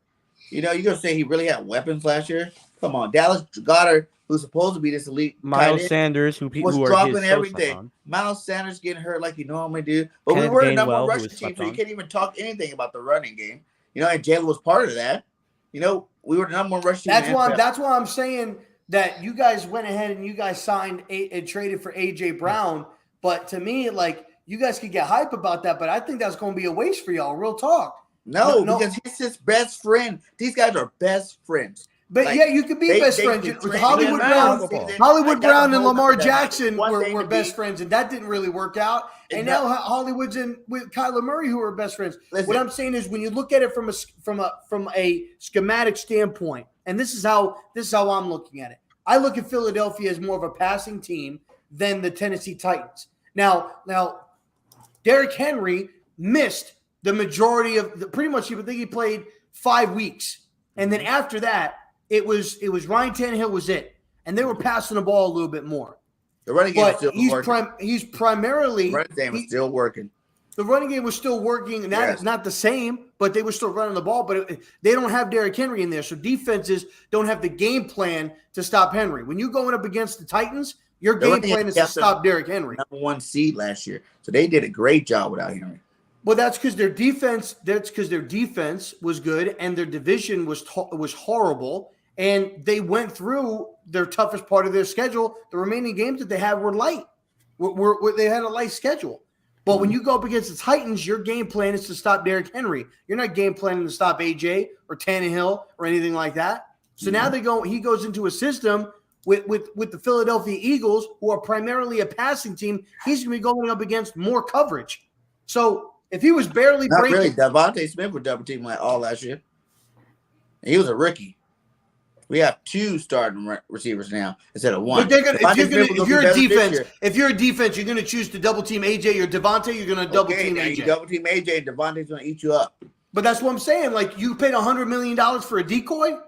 You know, you're going to say he really had weapons last year? Come on. Dallas Goedert, who's supposed to be this elite Miles Sanders, who was dropping everything. Miles Sanders getting hurt like he normally do. But we were the number one rushing team, so you can't even talk anything about the running game. You know, and Jalen was part of that. You know, we were the number one rushing team. That's why I'm saying – that you guys went ahead and you guys signed and traded for A.J. Brown. But to me, like, you guys could get hype about that, but I think that's going to be a waste for y'all. Real talk. No, because he's his best friend. These guys are best friends. But like, yeah, you could be best friends. Hollywood Brown and Lamar Jackson were best friends, and that didn't really work out. And now Hollywood's in with Kyler Murray, who are best friends. Listen, what I'm saying is, when you look at it from a schematic standpoint, and this is how I'm looking at it. I look at Philadelphia as more of a passing team than the Tennessee Titans. Now, Derrick Henry missed the majority of pretty much. I think he played 5 weeks, and then after that, it was Ryan Tannehill was it, and they were passing the ball a little bit more. The running game still working. He's primarily running game is still working. The running game was still working, and that is not the same, but they were still running the ball. But they don't have Derrick Henry in there, so defenses don't have the game plan to stop Henry. When you're going up against the Titans, your game plan is to stop Derrick Henry. Number 1 seed last year, so they did a great job without Henry. Well, that's because their defense. That's because their defense was good, and their division was horrible, and they went through their toughest part of their schedule. The remaining games that they had were light. They had a light schedule. But when you go up against the Titans, your game plan is to stop Derrick Henry. You're not game planning to stop AJ or Tannehill or anything like that. So now he goes into a system with the Philadelphia Eagles, who are primarily a passing team. He's going to be going up against more coverage. So if he was barely Not breaking, really. Devontae Smith was double team all last year. He was a rookie. We have 2 starting receivers now instead of 1. but they're gonna, if you're a defense, year. you're going to choose to double team AJ or Devontae. You're going to double team now AJ. You double team AJ, and Devontae's going to eat you up. But that's what I'm saying. Like, you paid $100 million for a decoy.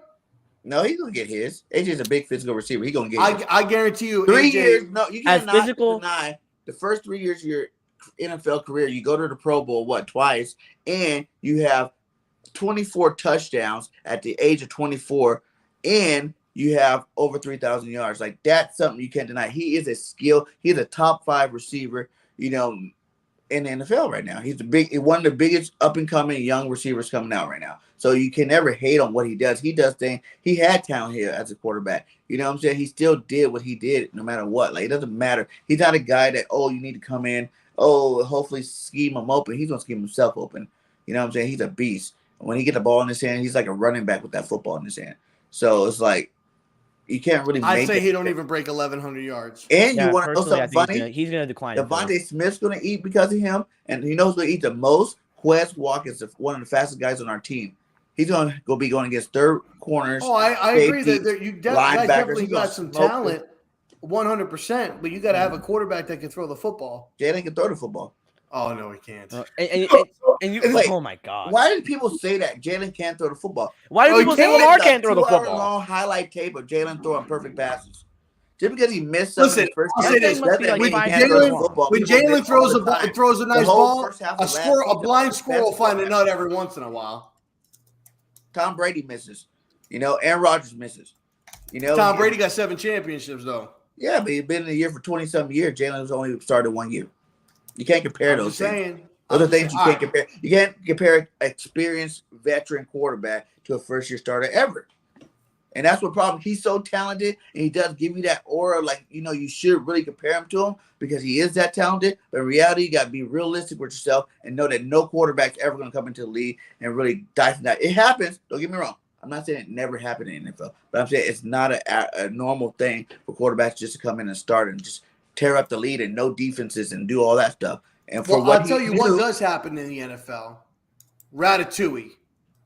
No, he's going to get his. AJ's a big physical receiver. He's going to get his. I guarantee you, 3 AJ, years. No, you cannot physical, deny the first 3 years of your NFL career. You go to the Pro Bowl twice, and you have 24 touchdowns at the age of 24, and you have over 3,000 yards. Like, that's something you can't deny. He is a skill. He's a top 5 receiver, in the NFL right now. He's one of the biggest up and coming young receivers coming out right now. So you can never hate on what he does. He does things. He had talent here as a quarterback. You know what I'm saying? He still did what he did no matter what. Like, it doesn't matter. He's not a guy that, you need to come in, hopefully scheme him open. He's going to scheme himself open. You know what I'm saying? He's a beast. When he get the ball in his hand, he's like a running back with that football in his hand. So it's like, you can't really make I'd say he don't even break 1,100 yards. And you want to know something funny? He's going to decline. Devontae Smith's going to eat because of him. And you know who's going to eat the most? Quez Watkins, one of the fastest guys on our team. He's going to go be going against third corners. I agree that you definitely He's got some talent, 100%. But you got to have a quarterback that can throw the football. Jalen can throw the football. Oh, no, he can't. And you, Wait, oh my God! Why did people say that Jalen can't throw the football? Why do people say Lamar can't throw the football? Long highlight tape of Jalen throwing perfect passes. Just because he missed some Listen, of his first I'll say this. When Jalen throws a nice ball, a blind squirrel will find a nut every once in a while. Tom Brady misses. Aaron Rodgers misses. Tom Brady got 7 championships, though. Yeah, but he's been in the year for 20-something years. Jalen's only started 1 year. You can't compare those things. Those are things you can't compare. You can't compare an experienced veteran quarterback to a first-year starter ever. And that's what problem. He's so talented, and he does give you that aura. Like, you should really compare him to him because he is that talented. But in reality, you got to be realistic with yourself and know that no quarterback's ever going to come into the league and really dice that. It happens. Don't get me wrong. I'm not saying it never happened in the NFL, but I'm saying it's not a normal thing for quarterbacks just to come in and start and just tear up the lead and no defenses and do all that stuff. And for I'll tell you what does happen in the NFL. Ratatouille.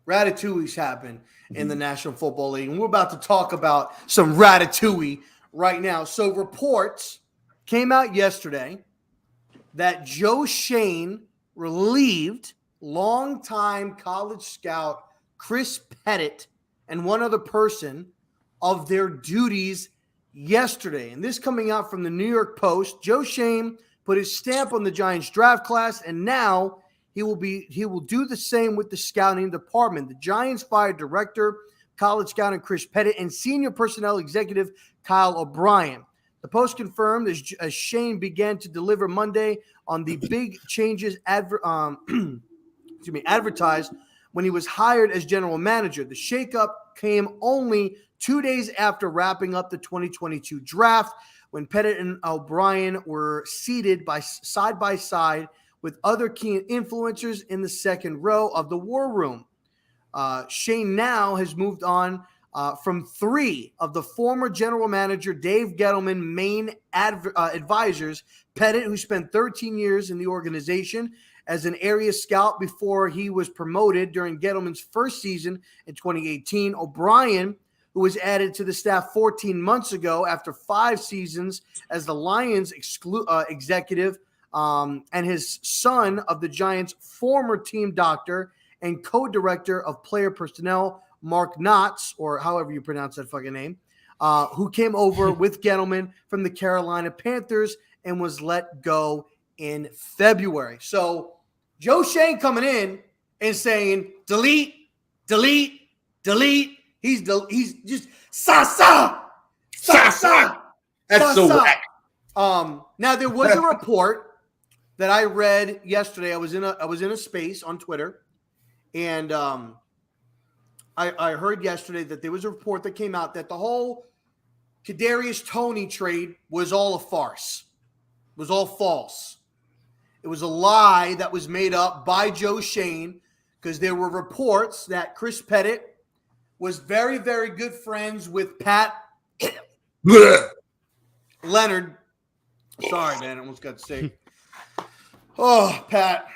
Ratatouille's happened in the National Football League. And we're about to talk about some ratatouille right now. So reports came out yesterday that Joe Shane relieved longtime college scout Chris Pettit and one other person of their duties yesterday. And this coming out from the New York Post. Joe Shane put his stamp on the Giants draft class, and now he will do the same with the scouting department. The Giants fired director, college scouting Chris Pettit, and senior personnel executive Kyle O'Brien. The Post confirmed as Shane began to deliver Monday on the big changes advertised when he was hired as general manager. The shakeup came only 2 days after wrapping up the 2022 draft, when Pettit and O'Brien were seated side by side with other key influencers in the second row of the war room. Shane now has moved on from 3 of the former general manager Dave Gettleman main advisors. Pettit, who spent 13 years in the organization as an area scout before he was promoted during Gettleman's first season in 2018. O'Brien, who was added to the staff 14 months ago after 5 seasons as the Lions executive, and his son of the Giants' former team doctor and co-director of player personnel, Mark Knotts, or however you pronounce that fucking name, who came over with Gettleman from the Carolina Panthers and was let go in February. So Joe Shane coming in and saying, delete. He's just sa. That's so whack. Now there was a report that I read yesterday. I was in a space on Twitter, and I heard yesterday that there was a report that came out that the whole Kadarius Toney trade was all a farce, was all false, It was a lie that was made up by Joe Shane because there were reports that Chris Pettit was very, very good friends with Pat Leonard. Sorry, man. I almost got sick. Oh, Pat.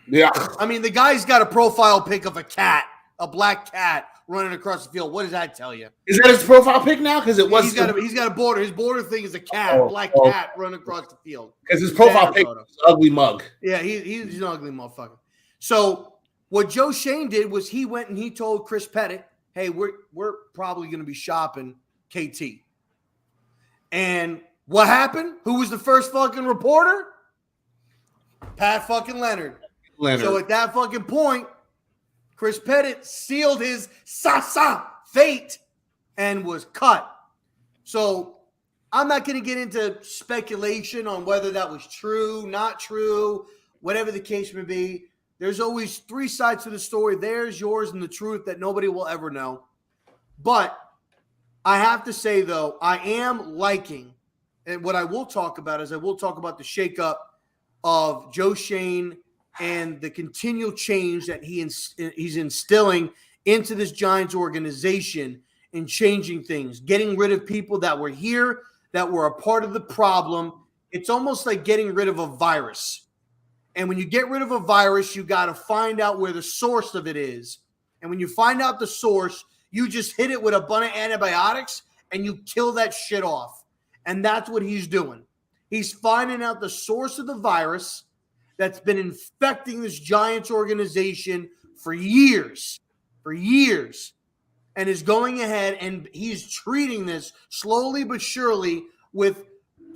Yeah. I mean, the guy's got a profile pic of a cat, a black cat running across the field. What does that tell you? Is that his profile pic now? Because it was. He's got a border. His border thing is a cat, a black cat running across the field. Because his profile pic is an ugly mug. Yeah, he's an ugly motherfucker. So what Joe Shane did was he went and he told Chris Pettit, "Hey, we're probably going to be shopping KT." And what happened? Who was the first fucking reporter? Pat fucking Leonard. So at that fucking point, Chris Pettit sealed his fate and was cut. So I'm not going to get into speculation on whether that was true, not true, whatever the case may be. There's always three sides to the story. Theirs, yours, and the truth that nobody will ever know. But I have to say, though, I am liking, and what I will talk about is I will talk about the shakeup of Joe Shane and the continual change that he's instilling into this Giants organization and changing things, getting rid of people that were here, that were a part of the problem. It's almost like getting rid of a virus. And when you get rid of a virus, you got to find out where the source of it is. And when you find out the source, you just hit it with a bunch of antibiotics and you kill that shit off. And that's what he's doing. He's finding out the source of the virus that's been infecting this Giants organization for years, and is going ahead and he's treating this slowly but surely with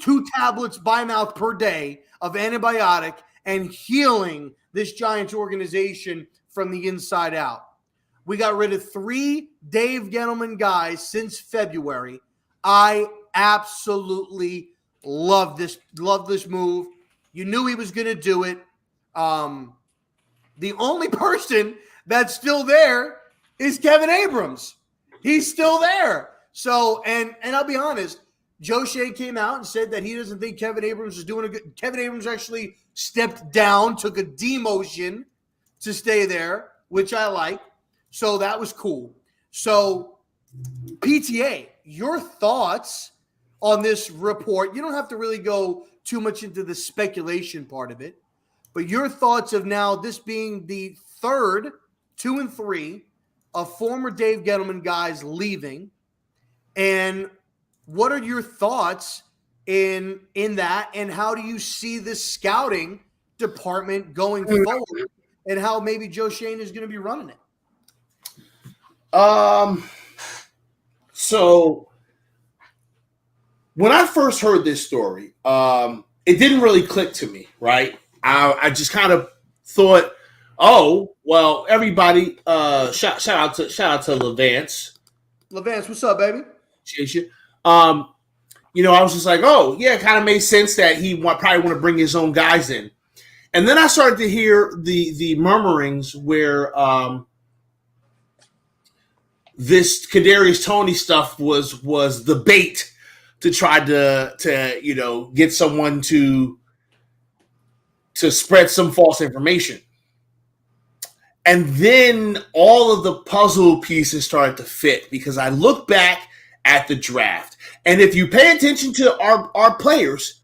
2 tablets by mouth per day of antibiotic and healing this Giants organization from the inside out. We got rid of 3 Dave Gettleman guys since February. I absolutely love this move. You knew he was going to do it. The only person that's still there is Kevin Abrams. He's still there. So, and I'll be honest, Joe Shea came out and said that he doesn't think Kevin Abrams is doing a good. Kevin Abrams actually stepped down, took a demotion to stay there, which I like. So that was cool. So PTA, your thoughts on this report? You don't have to really go too much into the speculation part of it, but your thoughts of now this being the third 2 and 3 of former Dave Gettleman guys leaving, and what are your thoughts in that, and how do you see this scouting department going forward, and how maybe Joe Shane is going to be running it? So when I first heard this story, it didn't really click to me, right? I just kind of thought, oh, well, everybody, shout out to Levance. Levance, what's up, baby? Appreciate you. I was just like, oh, yeah, it kind of made sense that he probably want to bring his own guys in. And then I started to hear the murmurings where this Kadarius Toney stuff was the bait to try to get someone to spread some false information. And then all of the puzzle pieces started to fit because I look back at the draft. And if you pay attention to our players,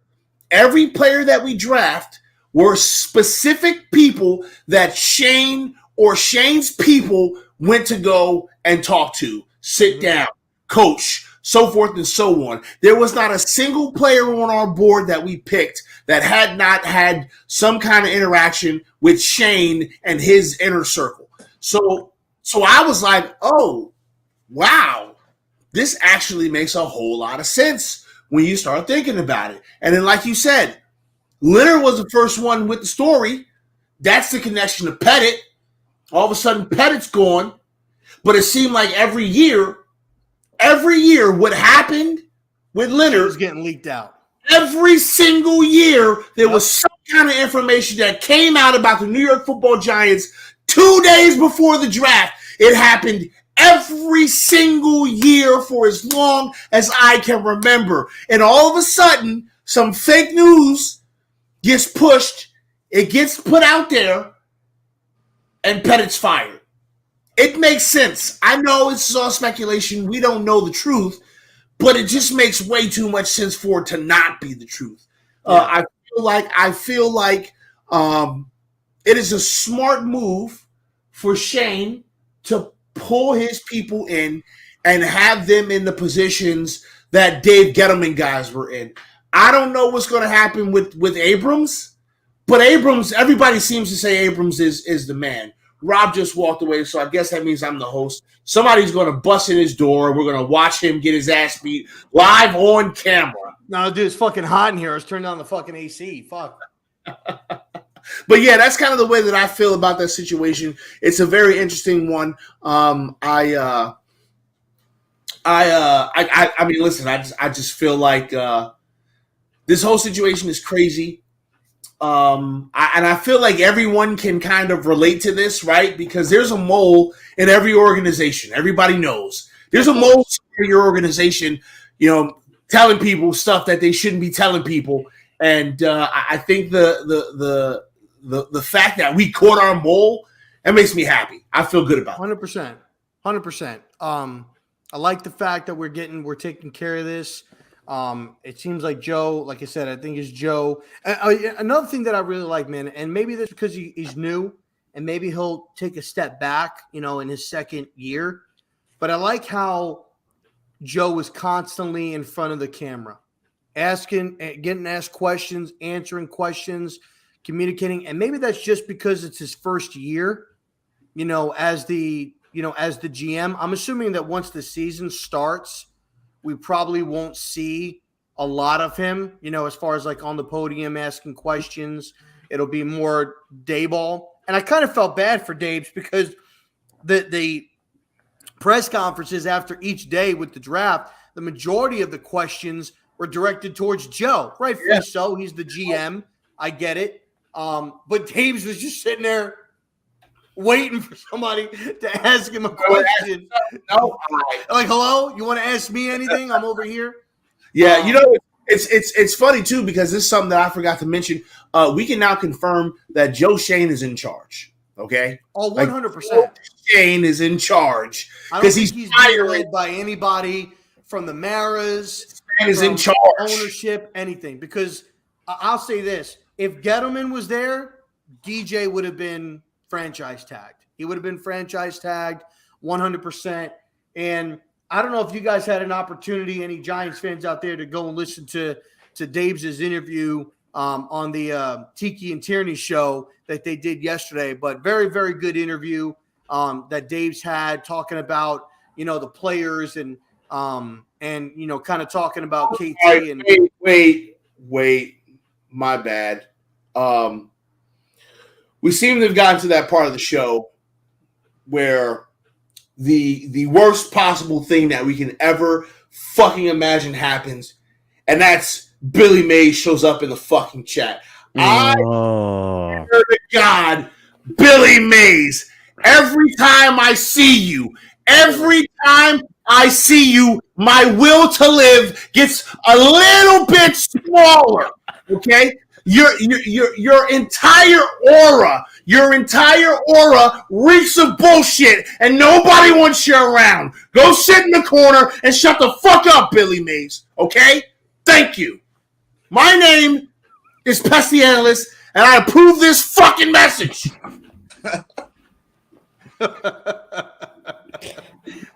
every player that we draft were specific people that Shane or Shane's people went to go and talk to, sit down, coach, so forth and so on. There was not a single player on our board that we picked that had not had some kind of interaction with Shane and his inner circle. So I was like, oh, wow, this actually makes a whole lot of sense when you start thinking about it. And then, like you said, Leonard was the first one with the story. That's the connection to Pettit. All of a sudden, Pettit's gone. But it seemed like every year, what happened with Leonard was getting leaked out. Every single year, there was some kind of information that came out about the New York Football Giants 2 days before the draft. It happened every single year for as long as I can remember. And all of a sudden, some fake news gets pushed It gets put out there, and Pettit's fired. It makes sense. I know it's all speculation. We don't know the truth, but it just makes way too much sense for it to not be the truth. I feel like it is a smart move for Shane to pull his people in and have them in the positions that Dave Gettleman guys were in. I don't know what's going to happen with Abrams, but Abrams, everybody seems to say Abrams is the man. Rob just walked away, so I guess that means I'm the host. Somebody's going to bust in his door. We're going to watch him get his ass beat live on camera. No, dude, it's fucking hot in here. Let's turn down the fucking AC. Fuck. But yeah, that's kind of the way that I feel about that situation. It's a very interesting one. I mean, listen, I just feel like this whole situation is crazy. And I feel like everyone can kind of relate to this, right? Because there's a mole in every organization. Everybody knows there's a mole in your organization, telling people stuff that they shouldn't be telling people. And I think the fact that we caught our mole, that makes me happy. I feel good about it. 100%. I like the fact that we're taking care of this. It seems like Joe, like I said, I think it's Joe. Another thing that I really like, man, and maybe that's because he's new and maybe he'll take a step back, in his second year. But I like how Joe was constantly in front of the camera, getting asked questions, answering questions, communicating. And maybe that's just because it's his first year, as the GM. I'm assuming that once the season starts, we probably won't see a lot of him, as far as like on the podium asking questions. It'll be more Dayball. And I kind of felt bad for Daves because the press conferences after each day with the draft, the majority of the questions were directed towards Joe. Rightfully so. He's the GM. I get it. But Daves was just sitting there waiting for somebody to ask him a question. No, like, hello, you want to ask me anything? I'm over here. Yeah, it's funny too because this is something that I forgot to mention. We can now confirm that Joe Shane is in charge. Okay. Oh, 100%. Joe Shane is in charge because he's being led by anybody from the Maras. Shane is in charge. Ownership, anything. Because I'll say this: if Gettleman was there, DJ would have been franchise tagged. He would have been franchise tagged 100%. And I don't know if you guys had an opportunity, any Giants fans out there, to go and listen to Dave's interview on the Tiki and Tierney show that they did yesterday. But very, very good interview that Dave's had, talking about the players and kind of talking about KT. And wait, my bad. We seem to have gotten to that part of the show where the worst possible thing that we can ever fucking imagine happens, and that's Billy Mays shows up in the fucking chat. I swear to God, Billy Mays, every time I see you, my will to live gets a little bit smaller, okay? Your entire aura reeks of bullshit, and nobody wants you around. Go sit in the corner and shut the fuck up, Billy Mays. Okay? Thank you. My name is Pest the Analyst, and I approve this fucking message.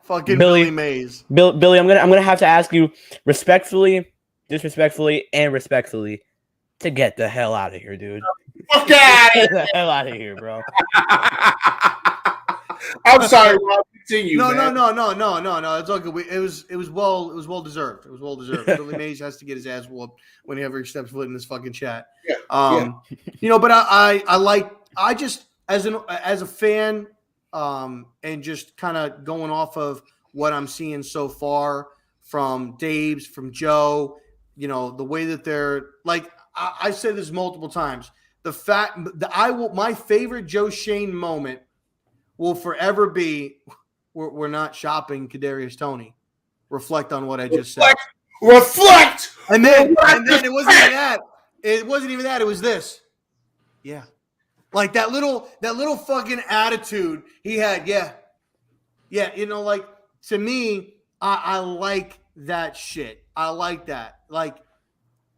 Fucking Billy Mays. Billy, I'm gonna have to ask you respectfully, disrespectfully, and respectfully to get the hell out of here, dude. Fuck out! Get the hell out of here, bro. I'm sorry, Rob. Continue. No. It's all good. It was well deserved. It was well deserved. Billy Mays has to get his ass whooped whenever he steps foot in this fucking chat. Yeah. But I just as a fan, and just kind of going off of what I'm seeing so far from Dave's, from Joe, the way that they're like. I said this multiple times. The fact that my favorite Joe Shane moment will forever be we're not shopping Kadarius Toney. Reflect on what I just said. Reflect. And then it wasn't even that. It wasn't even that. It was this. Yeah. Like that little fucking attitude he had. Yeah. Yeah. You know, like to me, I like that shit. I like that. Like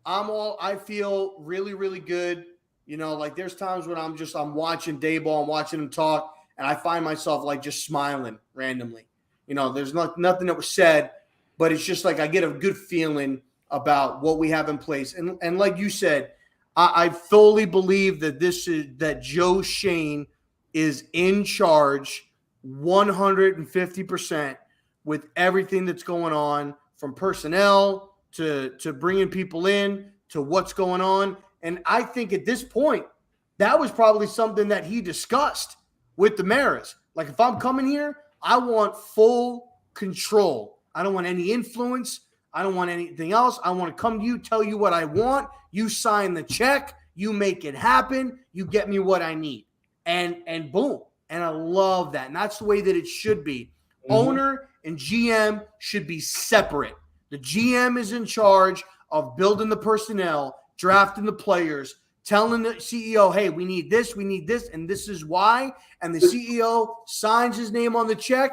I feel really, really good. You know, like there's times when I'm watching Dayball, I'm watching him talk, and I find myself like just smiling randomly. You know, there's nothing that was said, but it's just like I get a good feeling about what we have in place. And like you said, I fully believe that Joe Shane is in charge 150% with everything that's going on, from personnel to bringing people in to what's going on. And I think at this point, that was probably something that he discussed with the Maras. Like, if I'm coming here, I want full control. I don't want any influence. I don't want anything else. I want to come to you, tell you what I want. You sign the check. You make it happen. You get me what I need. And boom. And I love that. And that's the way that it should be. Mm-hmm. Owner and GM should be separate. The GM is in charge of building the personnel, drafting the players, telling the CEO, hey, we need this, and this is why. And the CEO signs his name on the check,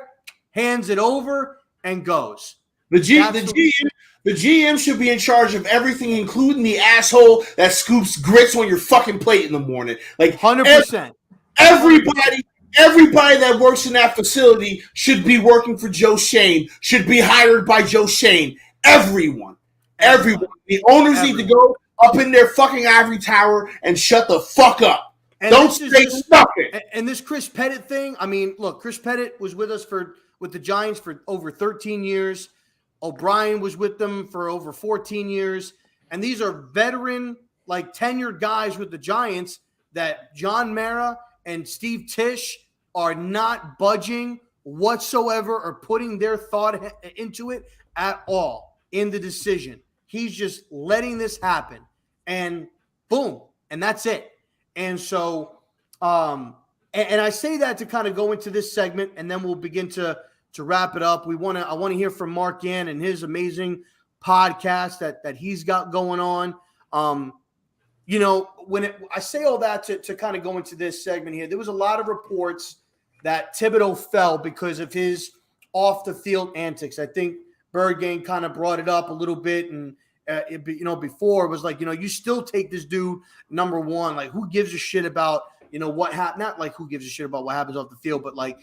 hands it over, and goes. The GM should be in charge of everything, including the asshole that scoops grits on your fucking plate in the morning. Like 100%. Everybody that works in that facility should be working for Joe Shane, should be hired by Joe Shane. Everyone. The owners need to go up in their fucking ivory tower and shut the fuck up. And don't say nothing. And this Chris Pettit thing, I mean, look, Chris Pettit was with us with the Giants for over 13 years. O'Brien was with them for over 14 years. And these are veteran, like tenured guys with the Giants that John Mara and Steve Tisch are not budging whatsoever or putting their thought into it at all in the decision. He's just letting this happen, and boom, and that's it. And so, and I say that to kind of go into this segment, and then we'll begin to wrap it up. I want to hear from Mark Gann and his amazing podcast that he's got going on. You know, I say all that to kind of go into this segment here, there was a lot of reports that Thibodeau fell because of his off the field antics. I think Berghain kind of brought it up a little bit, and before it was like, you still take this dude number one. Like, who gives a shit about what happened? Not like who gives a shit about what happens off the field, but like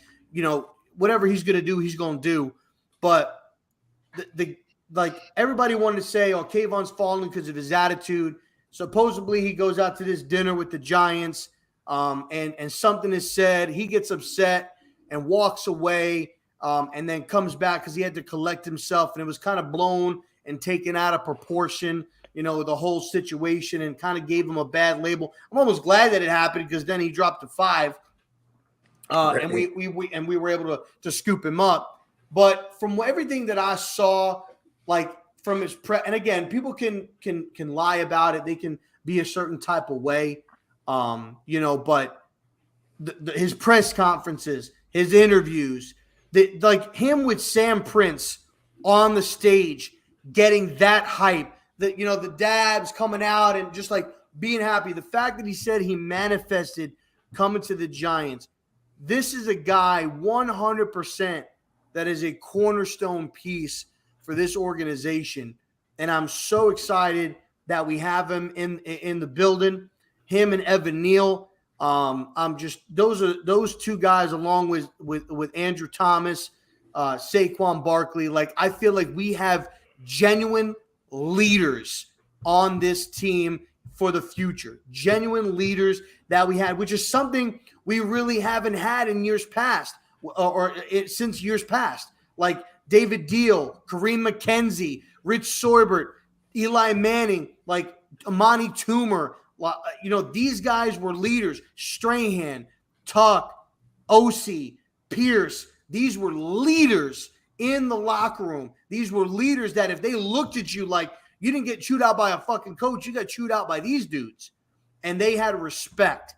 whatever he's gonna do, he's gonna do. But like everybody wanted to say, oh, Kayvon's falling because of his attitude. Supposedly he goes out to this dinner with the Giants, and something is said. He gets upset and walks away. And then comes back because he had to collect himself, and it was kind of blown and taken out of proportion, the whole situation, and kind of gave him a bad label. I'm almost glad that it happened because then he dropped to 5, and we were able to scoop him up. But from everything that I saw, like from his and again, people can lie about it. They can be a certain type of way, but his press conferences, his interviews. Like him with Sam Prince on the stage, getting that hype, that the dabs coming out and just like being happy. The fact that he said he manifested coming to the Giants. This is a guy 100% that is a cornerstone piece for this organization, and I'm so excited that we have him in the building. Him and Evan Neal. I'm just those two guys along with Andrew Thomas, Saquon Barkley. Like, I feel like we have genuine leaders on this team for the future. Genuine leaders that we had, which is something we really haven't had in years past, since years past. Like David Deal, Kareem McKenzie, Rich Sorbert, Eli Manning, like Amani Toomer. These guys were leaders. Strahan, Tuck, Osi, Pierce. These were leaders in the locker room. These were leaders that if they looked at you like you didn't get chewed out by a fucking coach, you got chewed out by these dudes. And they had respect.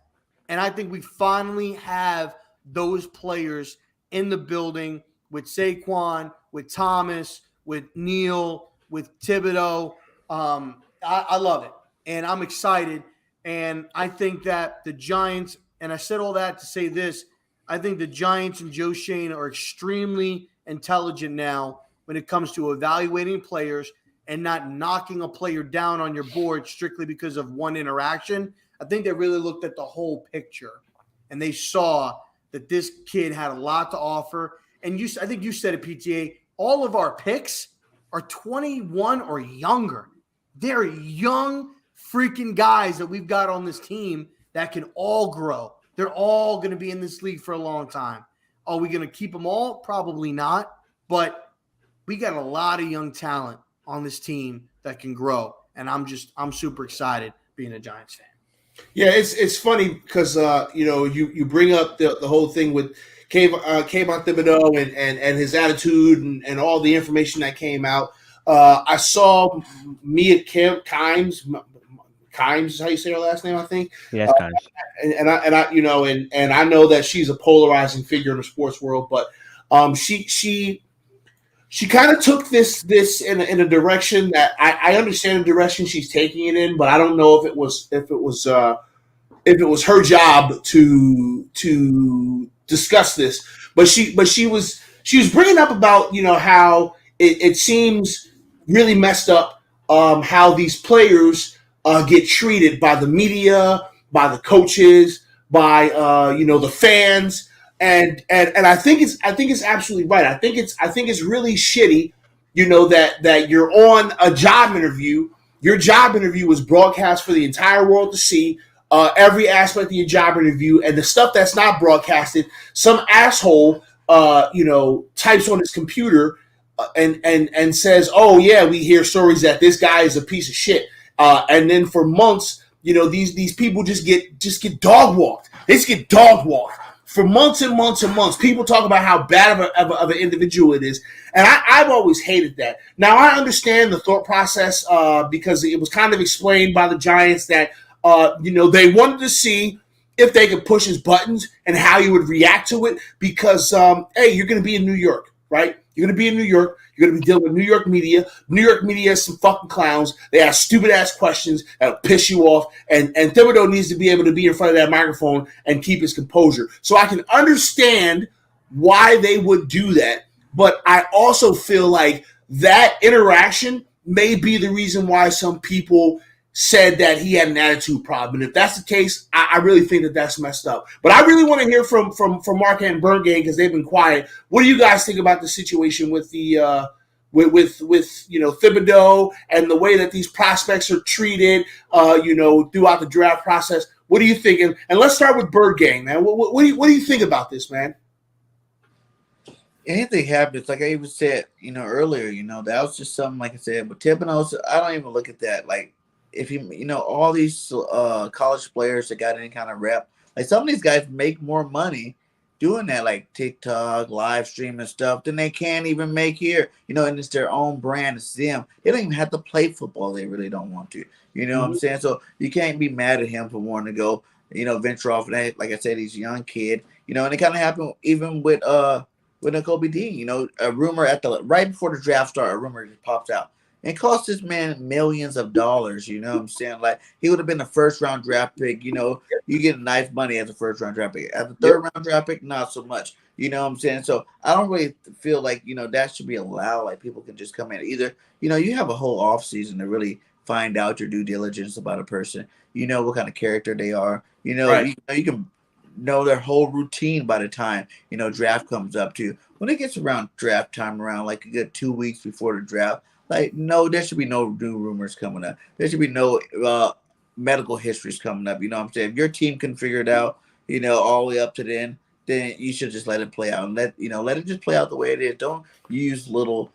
And I think we finally have those players in the building with Saquon, with Thomas, with Neal, with Thibodeau. I love it. And I'm excited. And I think that the Giants, and I said all that to say this, I think the Giants and Joe Shane are extremely intelligent now when it comes to evaluating players and not knocking a player down on your board strictly because of one interaction. I think they really looked at the whole picture and they saw that this kid had a lot to offer. And I think you said it, PTA, all of our picks are 21 or younger. They're young freaking guys that we've got on this team that can all grow. They're all going to be in this league for a long time. Are we going to keep them all? Probably not. But we got a lot of young talent on this team that can grow. And I'm super excited being a Giants fan. Yeah, it's funny because you bring up the whole thing with Kayvon Thibodeau and his attitude and all the information that came out. I saw Mia Kimes is how you say her last name, I think. Yes, Kimes. And I know that she's a polarizing figure in the sports world, but she kind of took this in a direction that I understand the direction she's taking it in, but I don't know if it was her job to discuss this. But she was bringing up about how it seems really messed up how these players get treated by the media, by the coaches, by the fans. And I think it's absolutely right. I think it's really shitty, that you're on a job interview. Your job interview was broadcast for the entire world to see, every aspect of your job interview, and the stuff that's not broadcasted, some asshole types on his computer and says, "Oh yeah, we hear stories that this guy is a piece of shit," and then for months, these people just get dog walked. They just get dog walked. For months and months and months, people talk about how bad of an individual it is. And I've always hated that. Now, I understand the thought process because it was kind of explained by the Giants that, they wanted to see if they could push his buttons and how he would react to it because, hey, you're going to be in New York, right? You're going to be in New York. You're going to be dealing with New York media. New York media is some fucking clowns. They ask stupid-ass questions that'll piss you off. And Thibodeau needs to be able to be in front of that microphone and keep his composure. So I can understand why they would do that. But I also feel like that interaction may be the reason why some people said that he had an attitude problem. And if that's the case, I really think that that's messed up. But I really want to hear from Mark and Bergame because they've been quiet. What do you guys think about the situation with the with Thibodeau and the way that these prospects are treated, throughout the draft process? What do you think? And let's start with Bergame, man. What do you think about this, man? Anything happens, like I even said, earlier, that was just something, like I said, but Thibodeau, I don't even look at that. Like, if all these college players that got any kind of rep, like some of these guys make more money doing that, like TikTok, live streaming stuff, than they can even make here, and it's their own brand. It's them. They don't even have to play football. They really don't want to, what I'm saying? So you can't be mad at him for wanting to go, venture off. And like I said, he's a young kid, and it kind of happened even with Kobe Dean, a rumor right before the draft started, a rumor just pops out. It cost this man millions of dollars, what I'm saying? Like, he would have been a first-round draft pick, you get nice money as a first-round draft pick. As a third-round draft pick, not so much, what I'm saying? So I don't really feel like, that should be allowed. Like, people can just come in. Either, you have a whole off-season to really find out your due diligence about a person. What kind of character they are. Right. You can know their whole routine by the time, draft comes up too. When it gets around draft time, around like a good 2 weeks before the draft, like, no, there should be no new rumors coming up. There should be no medical histories coming up. What I'm saying? If your team can figure it out, all the way up to then you should just let it play out and let it just play out the way it is. Don't use little,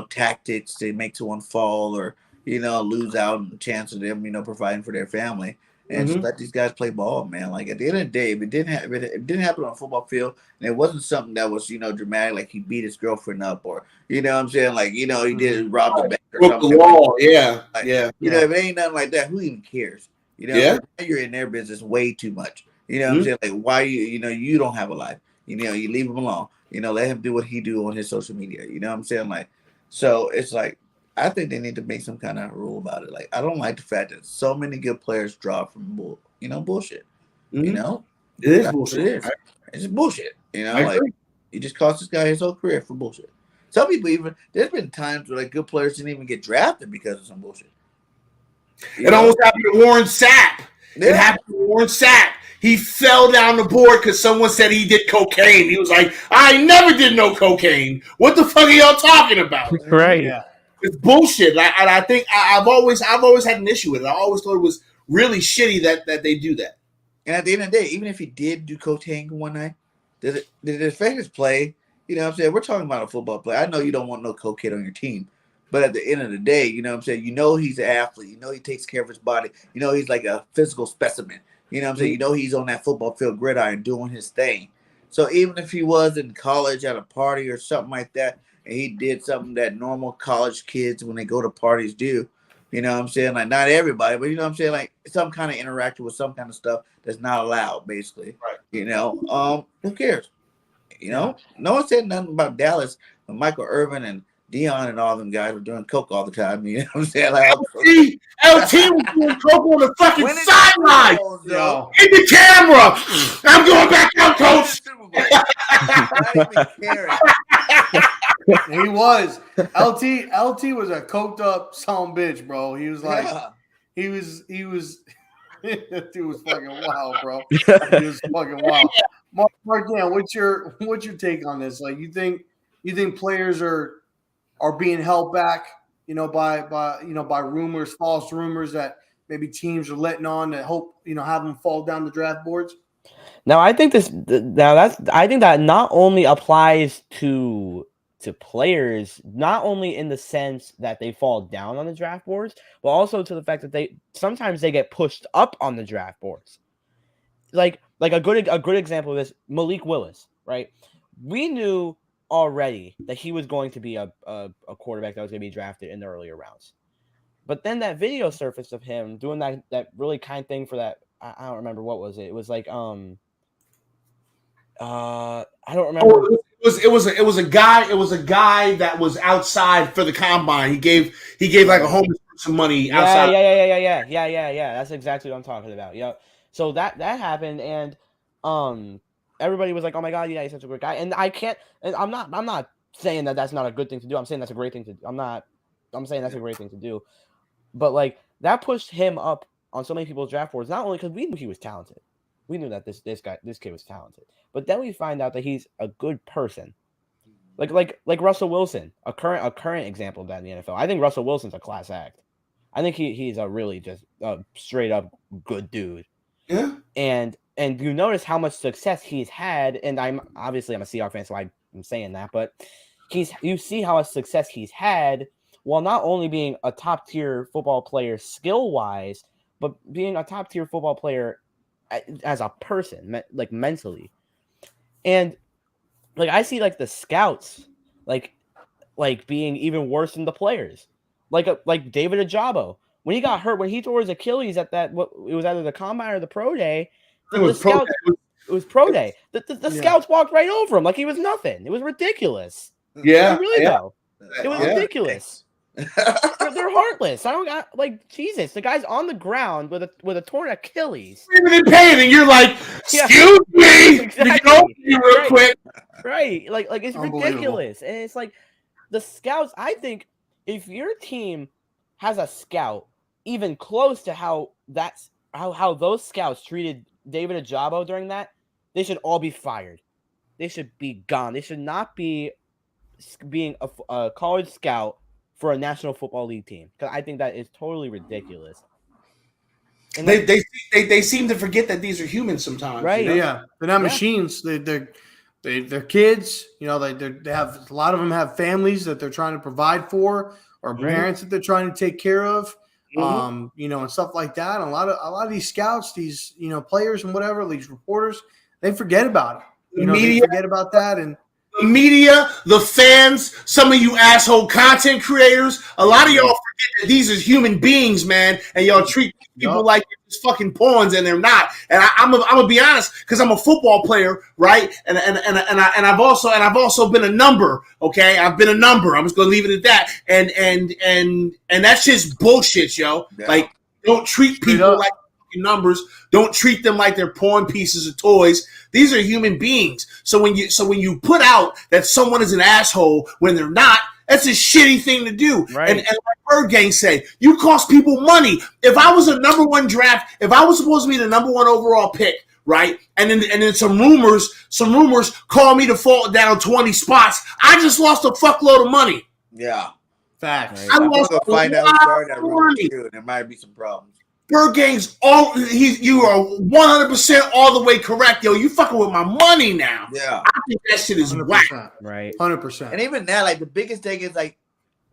tactics to make someone fall or, lose out on the chance of them, providing for their family. And just let these guys play ball, man. Like, at the end of the day, if it didn't happen on a football field, and it wasn't something that was, dramatic, like he beat his girlfriend up, or what I'm saying, like, he did rob the bank or something. The wall, yeah, like, yeah. If it ain't nothing like that, who even cares? You're in their business way too much. What I'm saying, like, why you don't have a life. You leave him alone. Let him do what he do on his social media. What I'm saying, like, so it's like, I think they need to make some kind of rule about it. Like, I don't like the fact that so many good players drop from bullshit. Mhm. You know, It is that's bullshit. what it is. It's just bullshit. You know, I like agree. you just cost this guy his whole career for bullshit. Some people even there's been times where like good players didn't even get drafted because of some bullshit. It almost happened to Warren Sapp. Yeah. It happened to Warren Sapp. He fell down the board because someone said he did cocaine. He was like, I never did no cocaine. What the fuck are y'all talking about? Right. Yeah. It's bullshit. And I think I've always had an issue with it. I always thought it was really shitty that they do that. And at the end of the day, even if he did do cocaine one night, did it affect his play? You know what I'm saying? We're talking about a football player. I know you don't want no cokehead on your team. But at the end of the day, you know what I'm saying? You know he's an athlete. You know he takes care of his body. You know he's like a physical specimen. You know what I'm saying? You know he's on that football field gridiron doing his thing. So even if he was in college at a party or something like that, and he did something that normal college kids when they go to parties do, you know what I'm saying? Like not everybody, but you know what I'm saying? Like some kind of interaction with some kind of stuff that's not allowed, basically. Right. You know, who cares? You know, no one said nothing about Dallas when Michael Irvin and Dion and all them guys were doing coke all the time. You know what I'm saying? Like, LT was doing coke on the fucking winning sideline. Super Bowls, Yo. In the camera. I'm going back out, coach. Not even caring. He was. LT was a coked up son bitch, bro. He was like, Yeah. he was that dude was fucking wild, bro. He was fucking wild. Mark, yeah, what's your take on this? Like, you think players are being held back, by rumors, false rumors that maybe teams are letting on to hope, have them fall down the draft boards? Now, I think that not only applies to players, not only in the sense that they fall down on the draft boards, but also to the fact that they sometimes get pushed up on the draft boards. Like a good example of this, Malik Willis, right? We knew already that he was going to be a quarterback that was going to be drafted in the earlier rounds. But then that video surfaced of him doing that really kind thing for that. I don't remember what was it. It was like I don't remember. Oh, it was a guy that was outside for the combine. He gave like a homeless person money outside. Yeah. That's exactly what I'm talking about. Yeah. So that happened, and everybody was like, "Oh my god, yeah, he's such a great guy." And I'm not saying that that's not a good thing to do. I'm saying that's a great thing to do. I'm saying that's a great thing to do. But like that pushed him up on so many people's draft boards, not only because we knew he was talented. We knew that this kid was talented. But then we find out that he's a good person. Like Russell Wilson, a current example of that in the NFL. I think Russell Wilson's a class act. I think he's a really just straight up good dude. Yeah. And you notice how much success he's had, and I'm a Seahawks fan, so I'm saying that, but you see how much success he's had while not only being a top tier football player skill wise, but being a top tier football player as a person, like mentally. And like I see like the scouts like being even worse than the players. Like David Ajabo. When he got hurt, when he tore his Achilles at it was either the combine or the pro day. It was pro day. The scouts walked right over him like he was nothing. It was ridiculous. Yeah. Though. It was ridiculous. They're heartless. I don't got Jesus. The guy's on the ground with a torn Achilles. Even in pain, and you're like, excuse me, exactly. Real quick. Right. Like it's ridiculous. And it's like the scouts, I think if your team has a scout even close to how those scouts treated David Ajabo during that, they should all be fired. They should be gone. They should not be being a college scout for a National Football League team, because I think that is totally ridiculous. And they seem to forget that these are humans sometimes, right? Yeah, they're not machines. They're kids. They have a lot of them have families that they're trying to provide for, or parents that they're trying to take care of. And stuff like that. And a lot of these scouts, these players and whatever, these reporters, they forget about it. They forget about that, and the media, the fans, some of you asshole content creators, a lot of y'all forget that these are human beings, man, and y'all treat people like they're just fucking pawns, and they're not. And I'm gonna be honest, because I'm a football player, right? And I've also been a number. Okay, I've been a number. I'm just gonna leave it at that. And that's just bullshit, yo. Yeah. Like, don't treat people like numbers. Don't treat them like they're pawn pieces of toys. These are human beings. So when you put out that someone is an asshole when they're not, that's a shitty thing to do. Right. And like Bird Gang say, you cost people money. If I was a number one draft, if I was supposed to be the number one overall pick, right? And then some rumors call me to fall down 20 spots. I just lost a fuckload of money. Yeah. Facts. I lost We'll a find out lot started that of rumor money. too, and there might be some problems. Bird Gang's you are 100% all the way correct, yo. You fucking with my money now. Yeah. I think that shit is whack. Right. 100%. And even that, like the biggest thing is like,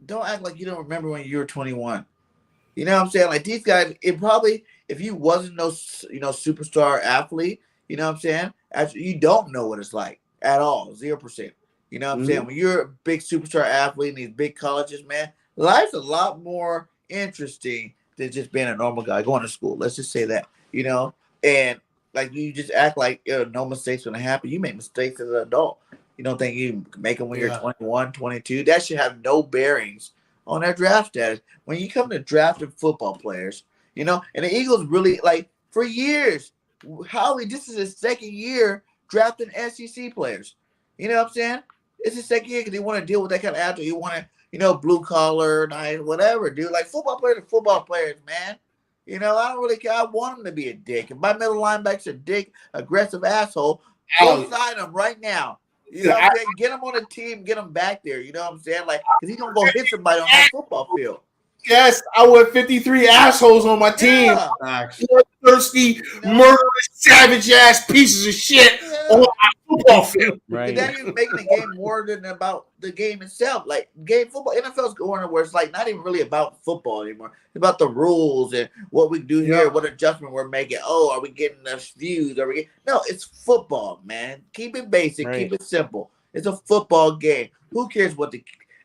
don't act like you don't remember when you were 21. You know what I'm saying? Like these guys, it probably, if you wasn't no superstar athlete, you know what I'm saying? Actually, you don't know what it's like at all, 0%. You know what I'm saying? When you're a big superstar athlete in these big colleges, man, life's a lot more interesting than just being a normal guy going to school. Let's just say that, you know? And like you just act like no mistakes going to happen. You make mistakes as an adult. You don't think you make them when you're 21, 22. That should have no bearings on their draft status. When you come to drafting football players, you know, and the Eagles really, like, for years, Howie, this is his second year drafting SEC players. You know what I'm saying? It's his second year because they want to deal with that kind of athlete. You want to, you know, blue collar, nice, whatever, dude. Like, football players are football players, man. You know, I don't really care. I want him to be a dick. If my middle linebacker's a dick, aggressive asshole, go sign him right now. You know what I'm saying? Get him on the team, get him back there. You know what I'm saying? Like, because he's going to go hit somebody on that football field. Yes, I want 53 assholes on my team. Yeah. Thirsty, murderous, savage ass pieces of shit on my football field. Right. And then you're making the game more than about the game itself. Like game football, NFL's going where it's like not even really about football anymore. It's about the rules and what we do here, what adjustment we're making. Oh, are we getting enough views? No, it's football, man. Keep it basic, keep it simple. It's a football game. Who cares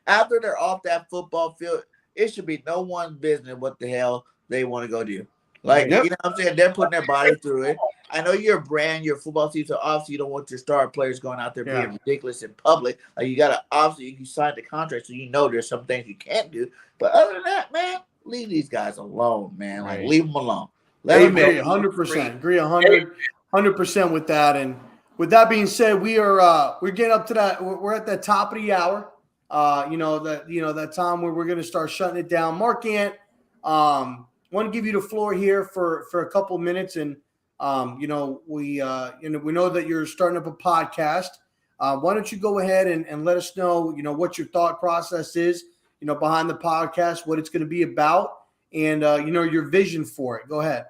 after they're off that football field? It should be no one's business what the hell they want to go do. Like, you know what I'm saying? They're putting their body through it. I know you're a brand, you're a football team, so obviously you don't want your star players going out there being ridiculous in public. Like, you got to, obviously, you signed the contract, so you know there's some things you can't do. But other than that, man, leave these guys alone, man. Like, leave them alone. Let them 100%. Agree 100% with that. And with that being said, we're getting up to that. We're at the top of the hour. That time where we're going to start shutting it down. Mark Ant, want to give you the floor here for a couple of minutes, and we know that you're starting up a podcast. Why don't you go ahead and let us know, what your thought process is, behind the podcast, what it's going to be about, and your vision for it. Go ahead.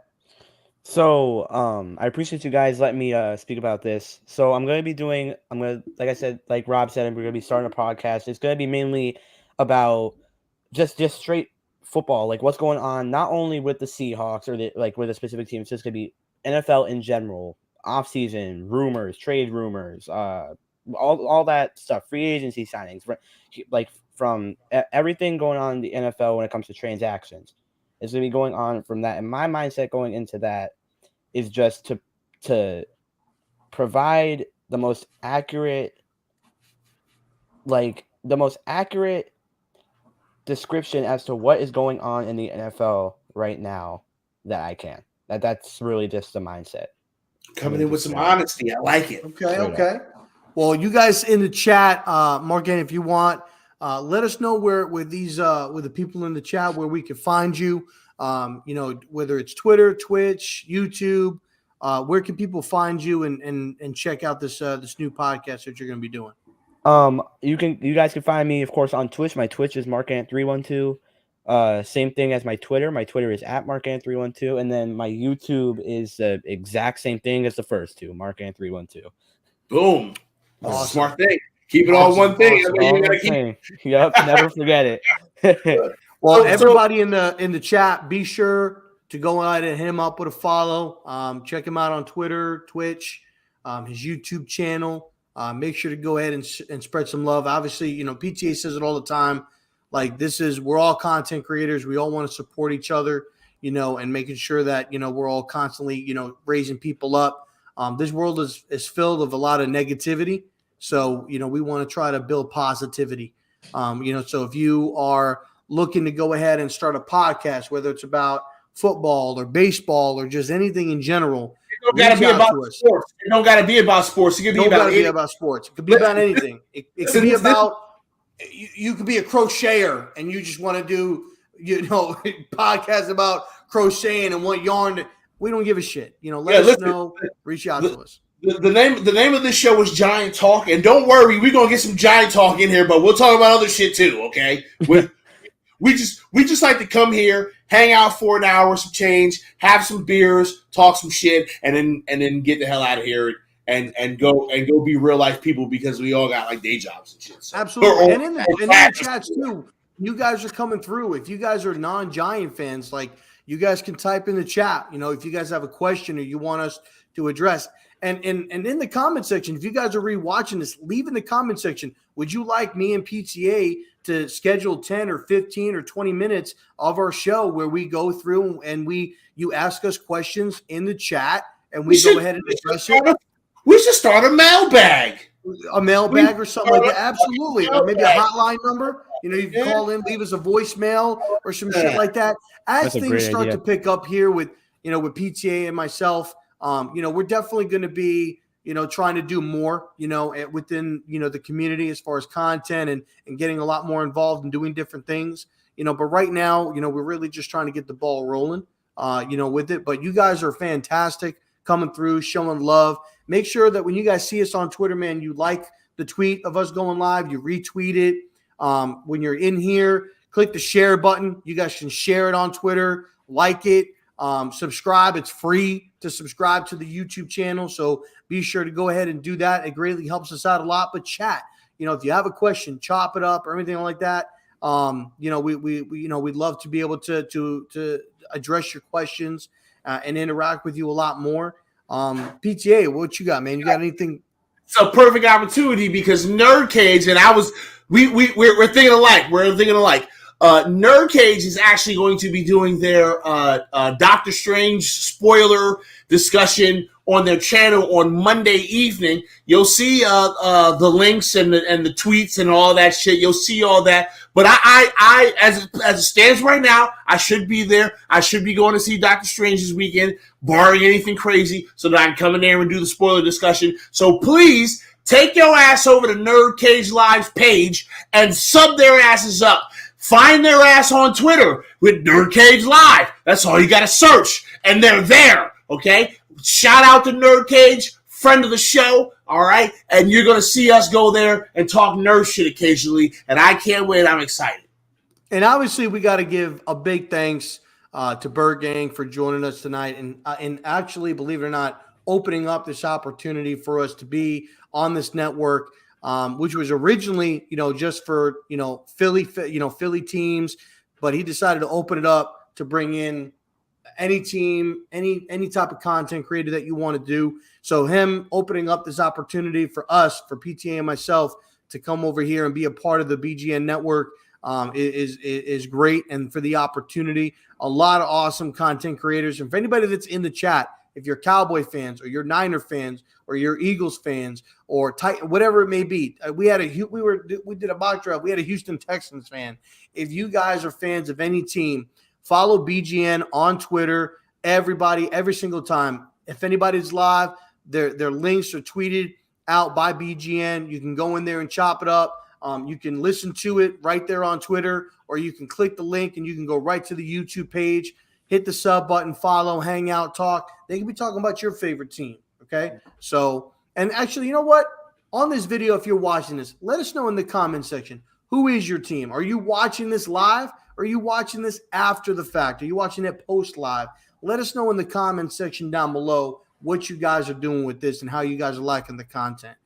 So, I appreciate you guys letting me speak about this. So like I said, like Rob said, we're gonna be starting a podcast. It's gonna be mainly about just straight football, like what's going on, not only with the Seahawks or with a specific team. It's just gonna be NFL in general, off season rumors, trade rumors, all that stuff, free agency signings, like from everything going on in the NFL when it comes to transactions. It's going to be going on from that. And my mindset going into that is just to provide the most accurate description as to what is going on in the NFL right now that I can. That's really just the mindset. Coming in with some honesty. I like it. Okay. Well, you guys in the chat, Morgan, if you want, let us know where these with the people in the chat where we can find you. Whether it's Twitter, Twitch, YouTube, where can people find you and check out this new podcast that you're going to be doing? You guys can find me, of course, on Twitch. My Twitch is MarkAnt312. Same thing as my Twitter. My Twitter is at MarkAnt312, and then my YouTube is the exact same thing as the first two, MarkAnt312. Boom. Awesome. Smart thing. Keep it all one thing. Yep, never forget it. Well, everybody in the chat, be sure to go ahead and hit him up with a follow. Check him out on Twitter, Twitch, his YouTube channel. Make sure to go ahead and spread some love. Obviously, PTA says it all the time. Like we're all content creators. We all want to support each other, and making sure that, we're all constantly, raising people up. This world is filled with a lot of negativity. So, we want to try to build positivity. So if you are looking to go ahead and start a podcast, whether it's about football or baseball or just anything in general, it don't got to be about sports. It don't got to be about sports. It could be about sports. It could be about anything. It could be about you could be a crocheter and you just want to do podcast about crocheting and what yarn. We don't give a shit. Let us know. Reach out to us. The name of this show is Giant Talk, and don't worry, we're gonna get some Giant Talk in here, but we'll talk about other shit too. Okay, we just like to come here, hang out for an hour, some change, have some beers, talk some shit, and then get the hell out of here and go be real life people, because we all got like day jobs and shit. So. Absolutely, and in the chats too, you guys are coming through. If you guys are non-Giant fans, like, you guys can type in the chat. If you guys have a question or you want us to address. And in the comment section, if you guys are rewatching this, leave in the comment section. Would you like me and PTA to schedule 10 or 15 or 20 minutes of our show where we go through and you ask us questions in the chat and we go ahead and address it? We should start a mailbag. A mailbag or something like that. Absolutely. Or maybe a hotline number. You can call in, leave us a voicemail or some shit like that. As things start to pick up here with PTA and myself, we're definitely going to be, trying to do more, within, the community as far as content and getting a lot more involved and doing different things, but right now, we're really just trying to get the ball rolling, with it. But you guys are fantastic coming through, showing love. Make sure that when you guys see us on Twitter, man, you like the tweet of us going live, you retweet it. When you're in here, click the share button. You guys can share it on Twitter, like it. Subscribe. It's free to subscribe to the YouTube channel. So be sure to go ahead and do that. It greatly helps us out a lot. But chat, if you have a question, chop it up or anything like that. We'd love to be able to address your questions and interact with you a lot more. PTA, what you got, man? You got anything? It's a perfect opportunity because Nerd Cage and we're thinking alike. We're thinking alike. Nerd Cage is actually going to be doing their Doctor Strange spoiler discussion on their channel on Monday evening. You'll see the links and the tweets and all that shit. You'll see all that. But I as it stands right now, I should be there. I should be going to see Doctor Strange this weekend, barring anything crazy, so that I can come in there and do the spoiler discussion. So please take your ass over to Nerd Cage Live's page and sub their asses up. Find their ass on Twitter with Nerd Cage Live. That's all you got to search. And they're there, okay? Shout out to Nerd Cage, friend of the show, all right? And you're going to see us go there and talk nerd shit occasionally. And I can't wait. I'm excited. And obviously, we got to give a big thanks to Bird Gang for joining us tonight. And actually, believe it or not, opening up this opportunity for us to be on this network. Which was originally, just for, Philly teams, but he decided to open it up to bring in any team, any type of content creator that you want to do. So him opening up this opportunity for us, for PTA and myself, to come over here and be a part of the BGN network is great. And for the opportunity, a lot of awesome content creators. And for anybody that's in the chat, if you're Cowboy fans or you're Niner fans or you're Eagles fans or Titan, whatever it may be, we did a mock draft. We had a Houston Texans fan. If you guys are fans of any team, follow BGN on Twitter. Everybody, every single time. If anybody's live, their links are tweeted out by BGN. You can go in there and chop it up. You can listen to it right there on Twitter, or you can click the link and you can go right to the YouTube page. Hit the sub button, follow, hang out, talk. They can be talking about your favorite team, okay? So, and actually, you know what? On this video, if you're watching this, let us know in the comment section, who is your team? Are you watching this live, or are you watching this after the fact? Are you watching it post-live? Let us know in the comment section down below what you guys are doing with this and how you guys are liking the content.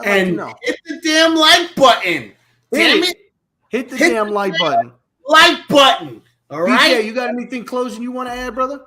And hit the damn like button. Damn it. Hit the damn like button. Like button. All right. BJ, you got anything closing you want to add, brother?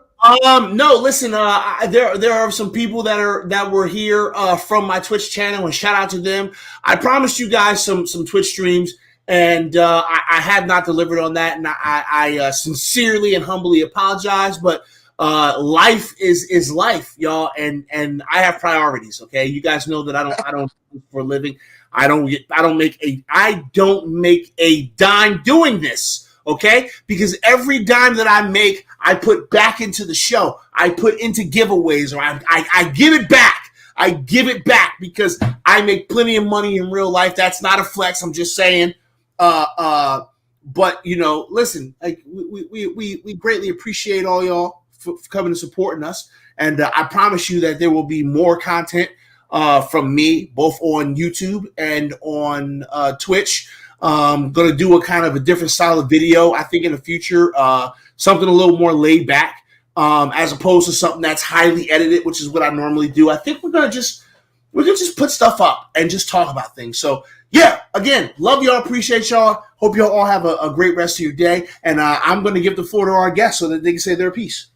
No, listen. There are some people that were here from my Twitch channel, and shout out to them. I promised you guys some Twitch streams, and I have not delivered on that, and I sincerely and humbly apologize. But life is life, y'all, and I have priorities. Okay, you guys know that I don't for a living. I don't make a dime doing this. Okay, because every dime that I make, I put back into the show. I put into giveaways, or I give it back. I give it back because I make plenty of money in real life. That's not a flex. I'm just saying. But listen, like we greatly appreciate all y'all for coming and supporting us, and I promise you that there will be more content from me, both on YouTube and on Twitch. Going to do a kind of a different style of video, I think, in the future. Something a little more laid back, as opposed to something that's highly edited, which is what I normally do. I think we're gonna just put stuff up and just talk about things. So yeah, again, love y'all, appreciate y'all. Hope y'all all have a great rest of your day. And I'm going to give the floor to our guests so that they can say their piece.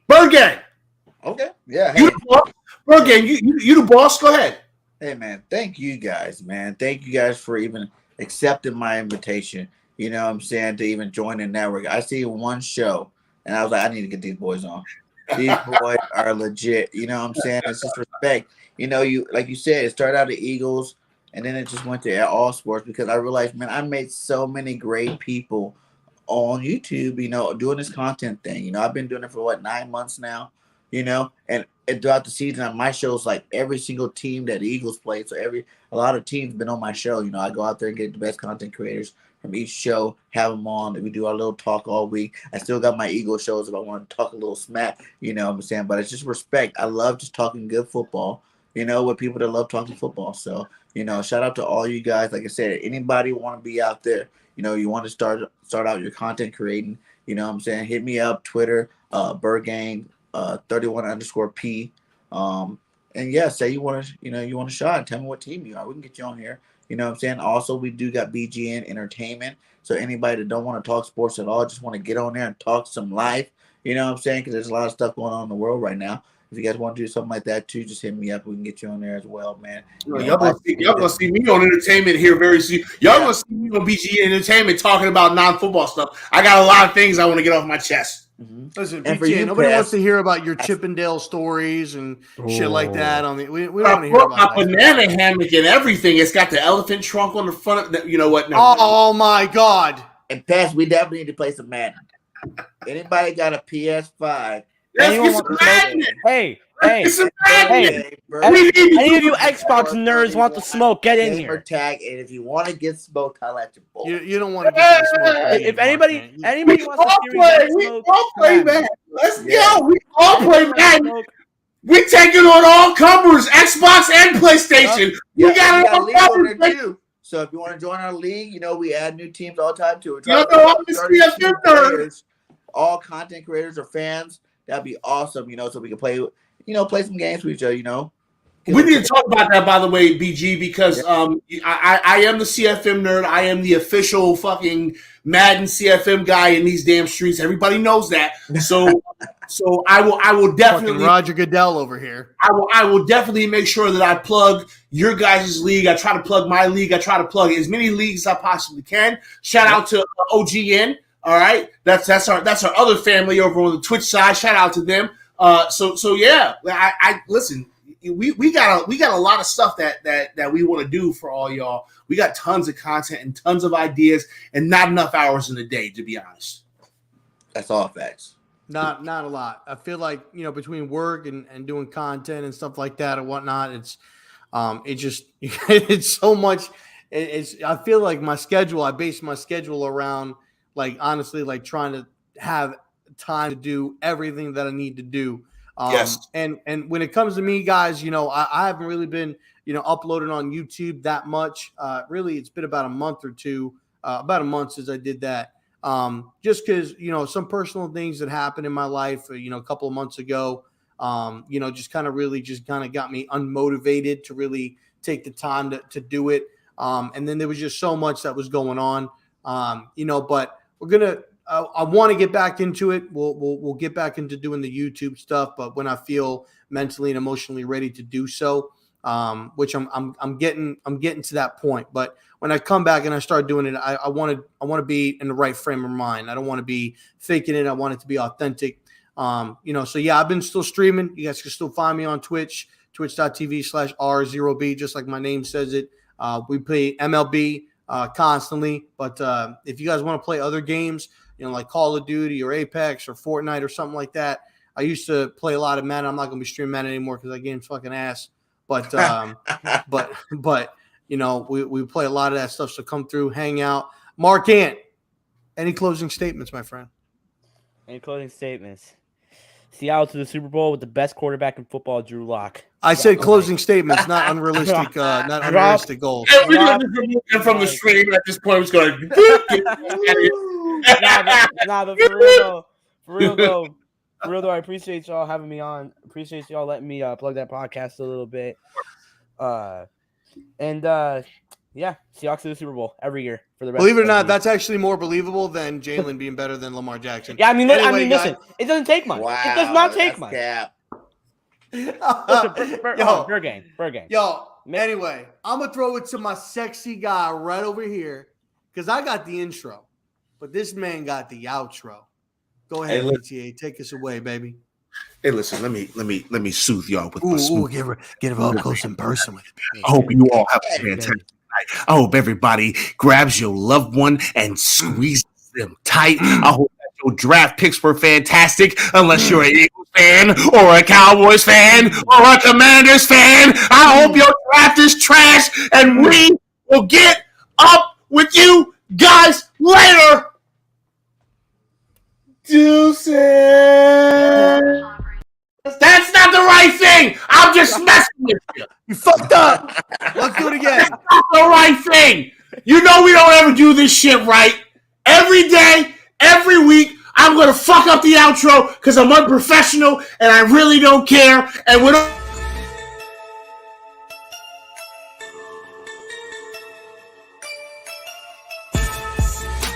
Bird Gang. Okay. Yeah. Hey. Bird Gang, you the boss. Go ahead. Hey, man, thank you guys, man. Thank you guys for even accepting my invitation, you know what I'm saying, to even join the network. I see one show, and I was like, I need to get these boys on. These boys are legit, you know what I'm saying? It's just respect. You like you said, it started out the Eagles, and then it just went to all sports because I realized, man, I made so many great people on YouTube, doing this content thing. I've been doing it for, 9 months now, and throughout the season on my shows, like every single team that the Eagles play, so a lot of teams been on my show. I go out there and get the best content creators from each show, have them on. We do our little talk all week. I still got my Eagle shows if I want to talk a little smack, what I'm saying. But it's just respect. I love just talking good football, with people that love talking football. So, shout out to all you guys. Like I said, anybody want to be out there, you want to start out your content creating, what I'm saying, hit me up, Twitter, Burgang, 31_P. And yeah, say you want a shot. Tell me what team you are. We can get you on here. You know what I'm saying? Also, we do got BGN Entertainment. So anybody that don't want to talk sports at all, just want to get on there and talk some life. You know what I'm saying? Because there's a lot of stuff going on in the world right now. If you guys want to do something like that too, just hit me up. We can get you on there as well, man. Y'all gonna see me on entertainment here very soon. Y'all gonna see me on BGN Entertainment talking about non-football stuff. I got a lot of things I want to get off my chest. Mm-hmm. Listen, and BGN, nobody wants to hear about your Chippendale stories and shit like that. We don't want to hear about my banana hammock and everything. It's got the elephant trunk on the front of it. You know what? No, my God. And Pass, we definitely need to play some Madden. Anybody got a PS5? Let's get some Madden. Hey, any of you Xbox nerds want to smoke, get in here. Tag, and if you want to get smoked, I'll let you both. You don't want to get that smoke. If anybody wants to all play Madden. Let's go. We all play Madden. We're taking on all comers, Xbox and PlayStation. We got it all covered too. So if you want to join our league, we add new teams all the time too. All content creators or fans. That'd be awesome, so we can play, play some games with each other, We need to talk about that, by the way, BG, because I am the CFM nerd. I am the official fucking Madden CFM guy in these damn streets. Everybody knows that. So I will definitely fucking Roger Goodell over here. I will definitely make sure that I plug your guys' league. I try to plug my league. I try to plug as many leagues as I possibly can. Shout out to OGN. All right, that's our other family over on the Twitch side. Shout out to them. So yeah, I listen. We got a lot of stuff that we want to do for all y'all. We got tons of content and tons of ideas, and not enough hours in the day, to be honest. That's all facts. Not a lot. I feel like between work and doing content and stuff like that and whatnot, it's it's so much. I feel like my schedule. I base my schedule around. Like, honestly, like trying to have time to do everything that I need to do. Yes. And when it comes to me, guys, I haven't really been, uploading on YouTube that much. Really, it's been about a month or two, about a month since I did that. Just because, some personal things that happened in my life, a couple of months ago, just kind of got me unmotivated to really take the time to do it. And then there was just so much that was going on, but we're going to I want to get back into it. We'll get back into doing the YouTube stuff, but when I feel mentally and emotionally ready to do so, which I'm getting to that point. But when I come back and I start doing it, I want to be in the right frame of mind. I don't want to be faking it. I want it to be authentic. So yeah, I've been still streaming. You guys can still find me on Twitch, twitch.tv/RZeroB, just like my name says it. We play MLB constantly, but if you guys want to play other games, like Call of Duty or Apex or Fortnite or something like that, I used to play a lot of Madden. I'm not going to be streaming Madden anymore because that game's fucking ass. But we play a lot of that stuff. So come through, hang out. Mark Ant, any closing statements, my friend? Any closing statements? Seattle to the Super Bowl with the best quarterback in football, Drew Lock. I said closing statements, not unrealistic, unrealistic goals. We just remove him from the stream at this point. Was going. But for real though, I appreciate y'all having me on. Appreciate y'all letting me plug that podcast a little bit. Yeah, Seahawks to the Super Bowl every year for the rest. Believe it or not, that's actually more believable than Jalen being better than Lamar Jackson. Yeah, Anyway, listen, it doesn't take much. Wow, it does not take much. Cap. Fair game. Yo, anyway, I'm going to throw it to my sexy guy right over here because I got the intro, but this man got the outro. Go ahead, PTA. Take us away, baby. Hey, listen, let me soothe y'all with my Ooh, smooth. get it up close in person with it. I hope you all have a fantastic night. I hope everybody grabs your loved one and squeezes them tight. I hope that your draft picks were fantastic, unless you're an Eagles fan or a Cowboys fan or a Commanders fan. I hope your draft is trash, and we will get up with you guys later. Deuces. That's not the right thing. I'm just messing with you. You fucked up. Let's do it again. That's not the right thing. You know we don't ever do this shit right. Every day, every week, I'm going to fuck up the outro because I'm unprofessional and I really don't care. And we don't